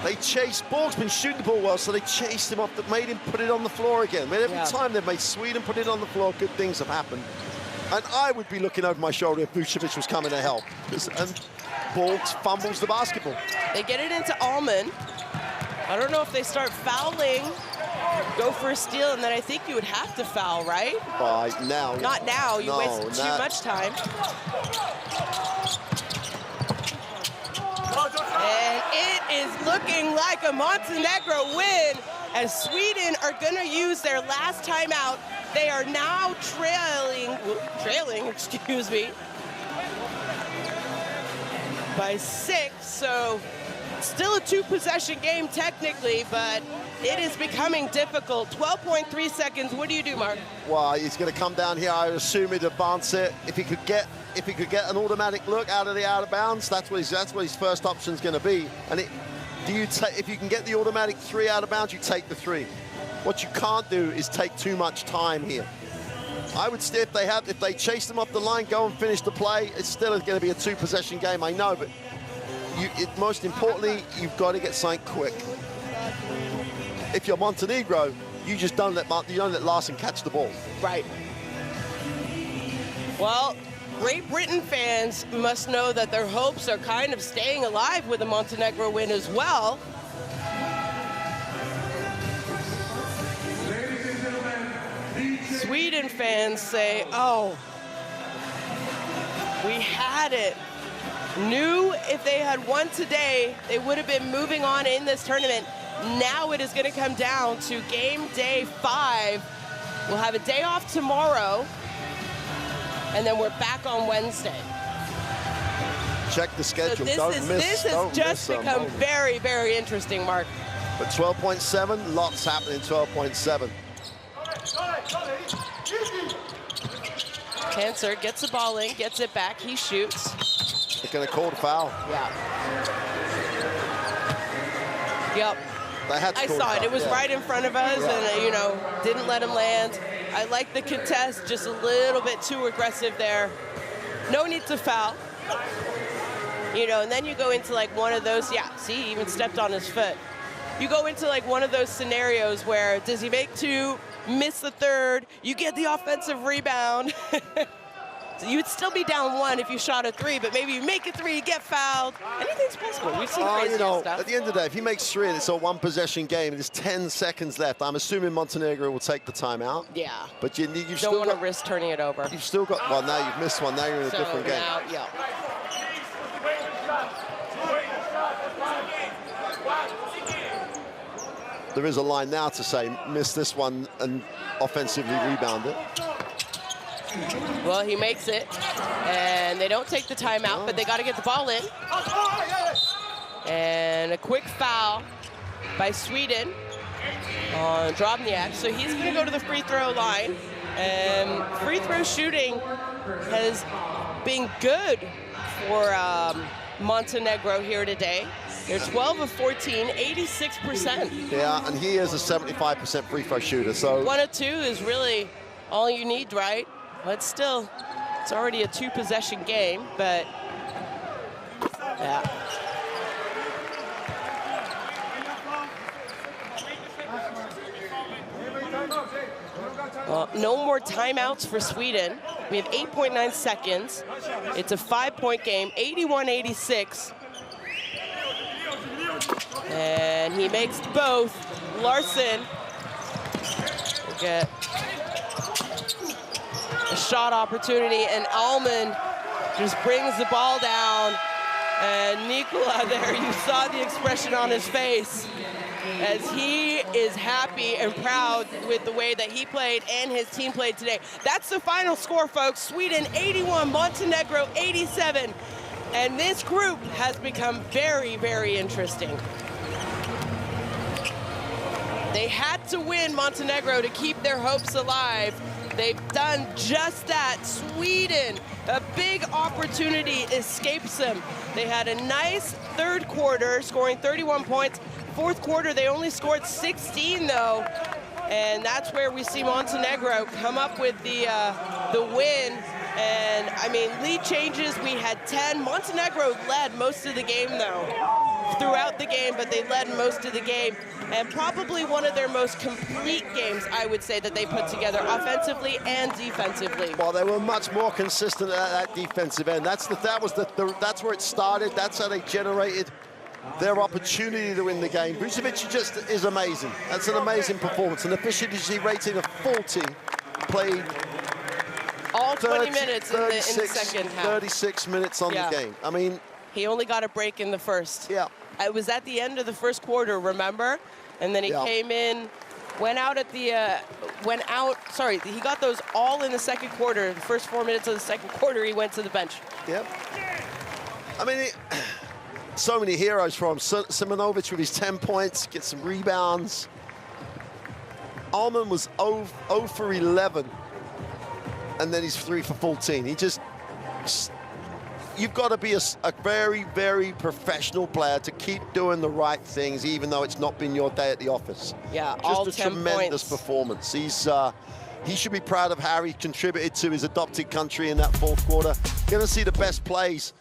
they chased. Borg's been shooting the ball well, so they chased him up. That made him put it on the floor again. But every time they've made Sweden put it on the floor, good things have happened. And I would be looking over my shoulder if Vucevic was coming to help. And Borg fumbles the basketball. They get it into Alman. I don't know if they start fouling, go for a steal, and then I think you would have to foul, right? Now. Not now. You wasted too much time. And it is looking like a Montenegro win. as Sweden are going to use their last timeout. They are now trailing, excuse me, by 6. So still a 2-possession game technically, but it is becoming difficult. 12.3 seconds. What do you do, Mark? Well, he's going to come down here. I assume he'd advance it. If he could get an automatic look out of the out of bounds, that's what his first option is going to be. And if you can get the automatic 3 out of bounds, you take the 3. What you can't do is take too much time here. I would still, if they chase them off the line, go and finish the play, it's still going to be a 2-possession game, I know, but most importantly, you've got to get something quick. If you're Montenegro, you just don't let Larson catch the ball. Right. Well, Great Britain fans must know that their hopes are kind of staying alive with a Montenegro win as well. Sweden fans say, oh, we had it. Knew if they had won today, they would have been moving on in this tournament. Now it is going to come down to game day 5. We'll have a day off tomorrow, and then we're back on Wednesday. Check the schedule. So this has just become very, very interesting, Mark. But 12.7, lots happening. 12.7. Cancer gets the ball in, gets it back, he shoots. They're going to call the foul. Yeah. Yep. I saw it. It was right in front of us, and didn't let him land. I like the contest, just a little bit too aggressive there. No need to foul. And then you go into like one of those, see, he even stepped on his foot. You go into like one of those scenarios where does he make 2, miss the 3rd, you get the offensive rebound. So you'd still be down 1 if you shot a 3, but maybe you make a 3, you get fouled. Anything's possible. We've seen crazy stuff. At the end of the day, if he makes 3 and it's a 1-possession game, there's 10 seconds left. I'm assuming Montenegro will take the timeout. Yeah. But you've don't still want to risk turning it over. You've still got, well, now you've missed one. Now you're in a different game. Yeah. There is a line now to say, miss this one and offensively rebound it. Well, he makes it, and they don't take the timeout, but they got to get the ball in. And a quick foul by Sweden on Drobniak. So he's going to go to the free throw line. And free throw shooting has been good for Montenegro here today. They're 12 of 14, 86%. Yeah, and he is a 75% free throw shooter. So 1 of 2 is really all you need, right? But still, it's already a 2-possession game, but yeah. Well, no more timeouts for Sweden. We have 8.9 seconds. It's a 5-point game, 81-86. And he makes both. Larson will get a shot opportunity, and Almond just brings the ball down. And Nikola there, you saw the expression on his face as he is happy and proud with the way that he played and his team played today. That's the final score, folks. Sweden 81, Montenegro 87. And this group has become very, very interesting. They had to win Montenegro to keep their hopes alive. They've done just that. Sweden, a big opportunity escapes them. They had a nice 3rd quarter, scoring 31 points. 4th quarter, they only scored 16, though. And that's where we see Montenegro come up with the win. And, I mean, lead changes, we had 10. Montenegro led most of the game, though, throughout the game, but they led most of the game. And probably one of their most complete games, I would say, that they put together offensively and defensively. Well, they were much more consistent at that defensive end. That's where it started. That's how they generated their opportunity to win the game. Vucevic just is amazing. That's an amazing performance. An efficiency rating of 40, played all 20 minutes in the second half. 36 minutes on the game. I mean, he only got a break in the first. Yeah. It was at the end of the 1st quarter, remember? And then he came in, went out, sorry, he got those all in the second quarter. The first 4 minutes of the second quarter, he went to the bench. Yep. I mean, so many heroes for him. Simonovic with his 10 points, gets some rebounds. Allman was 0 for 11, and then he's 3 for 14. He just, you've got to be a very, very professional player to keep doing the right things, even though it's not been your day at the office. Yeah, just all a 10 tremendous points. performance. He should be proud of how he contributed to his adopted country in that fourth quarter. Going to see the best plays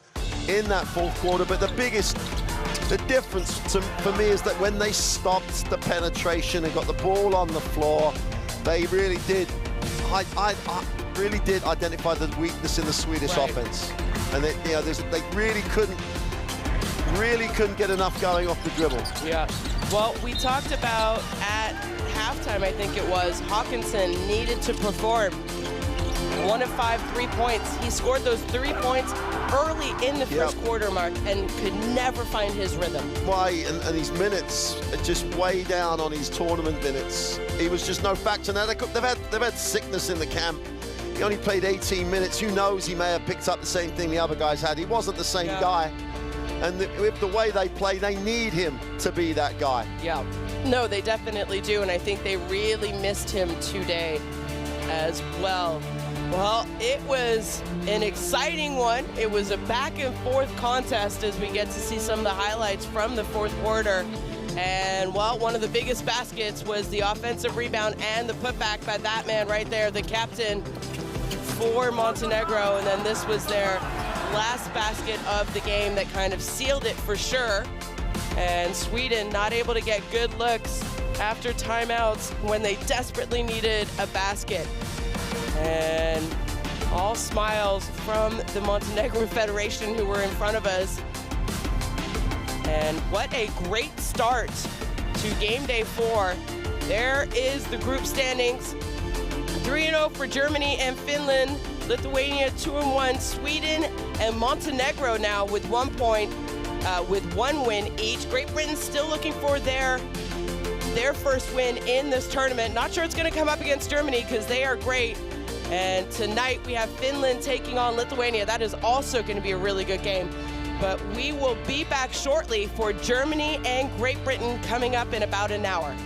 in that fourth quarter, but the difference for me is that when they stopped the penetration and got the ball on the floor, they really did. I really did identify the weakness in the Swedish offense, and they really couldn't get enough going off the dribble. Yeah. Well, we talked about at halftime, I think it was, Hawkinson needed to perform. 1 of 5 3 points. He scored those 3 points early in the first quarter, Mark, and could never find his rhythm. Why? And his minutes are just way down on his tournament minutes. He was just no factor. Now they've had sickness in the camp. He only played 18 minutes. Who knows? He may have picked up the same thing the other guys had. He wasn't the same guy. And with the way they play, they need him to be that guy. Yeah. No, they definitely do, and I think they really missed him today as well. Well, it was an exciting one. It was a back and forth contest as we get to see some of the highlights from the fourth quarter. And, well, one of the biggest baskets was the offensive rebound and the putback by that man right there, the captain for Montenegro. And then this was their last basket of the game that kind of sealed it for sure. And Sweden not able to get good looks after timeouts when they desperately needed a basket. And all smiles from the Montenegro Federation who were in front of us. And what a great start to game day 4. There is the group standings. 3-0 for Germany and Finland. Lithuania 2-1. Sweden and Montenegro now with 1 point, with 1 win each. Great Britain still looking for their first win in this tournament. Not sure it's going to come up against Germany because they are great. And tonight we have Finland taking on Lithuania. That is also going to be a really good game. But we will be back shortly for Germany and Great Britain coming up in about an hour.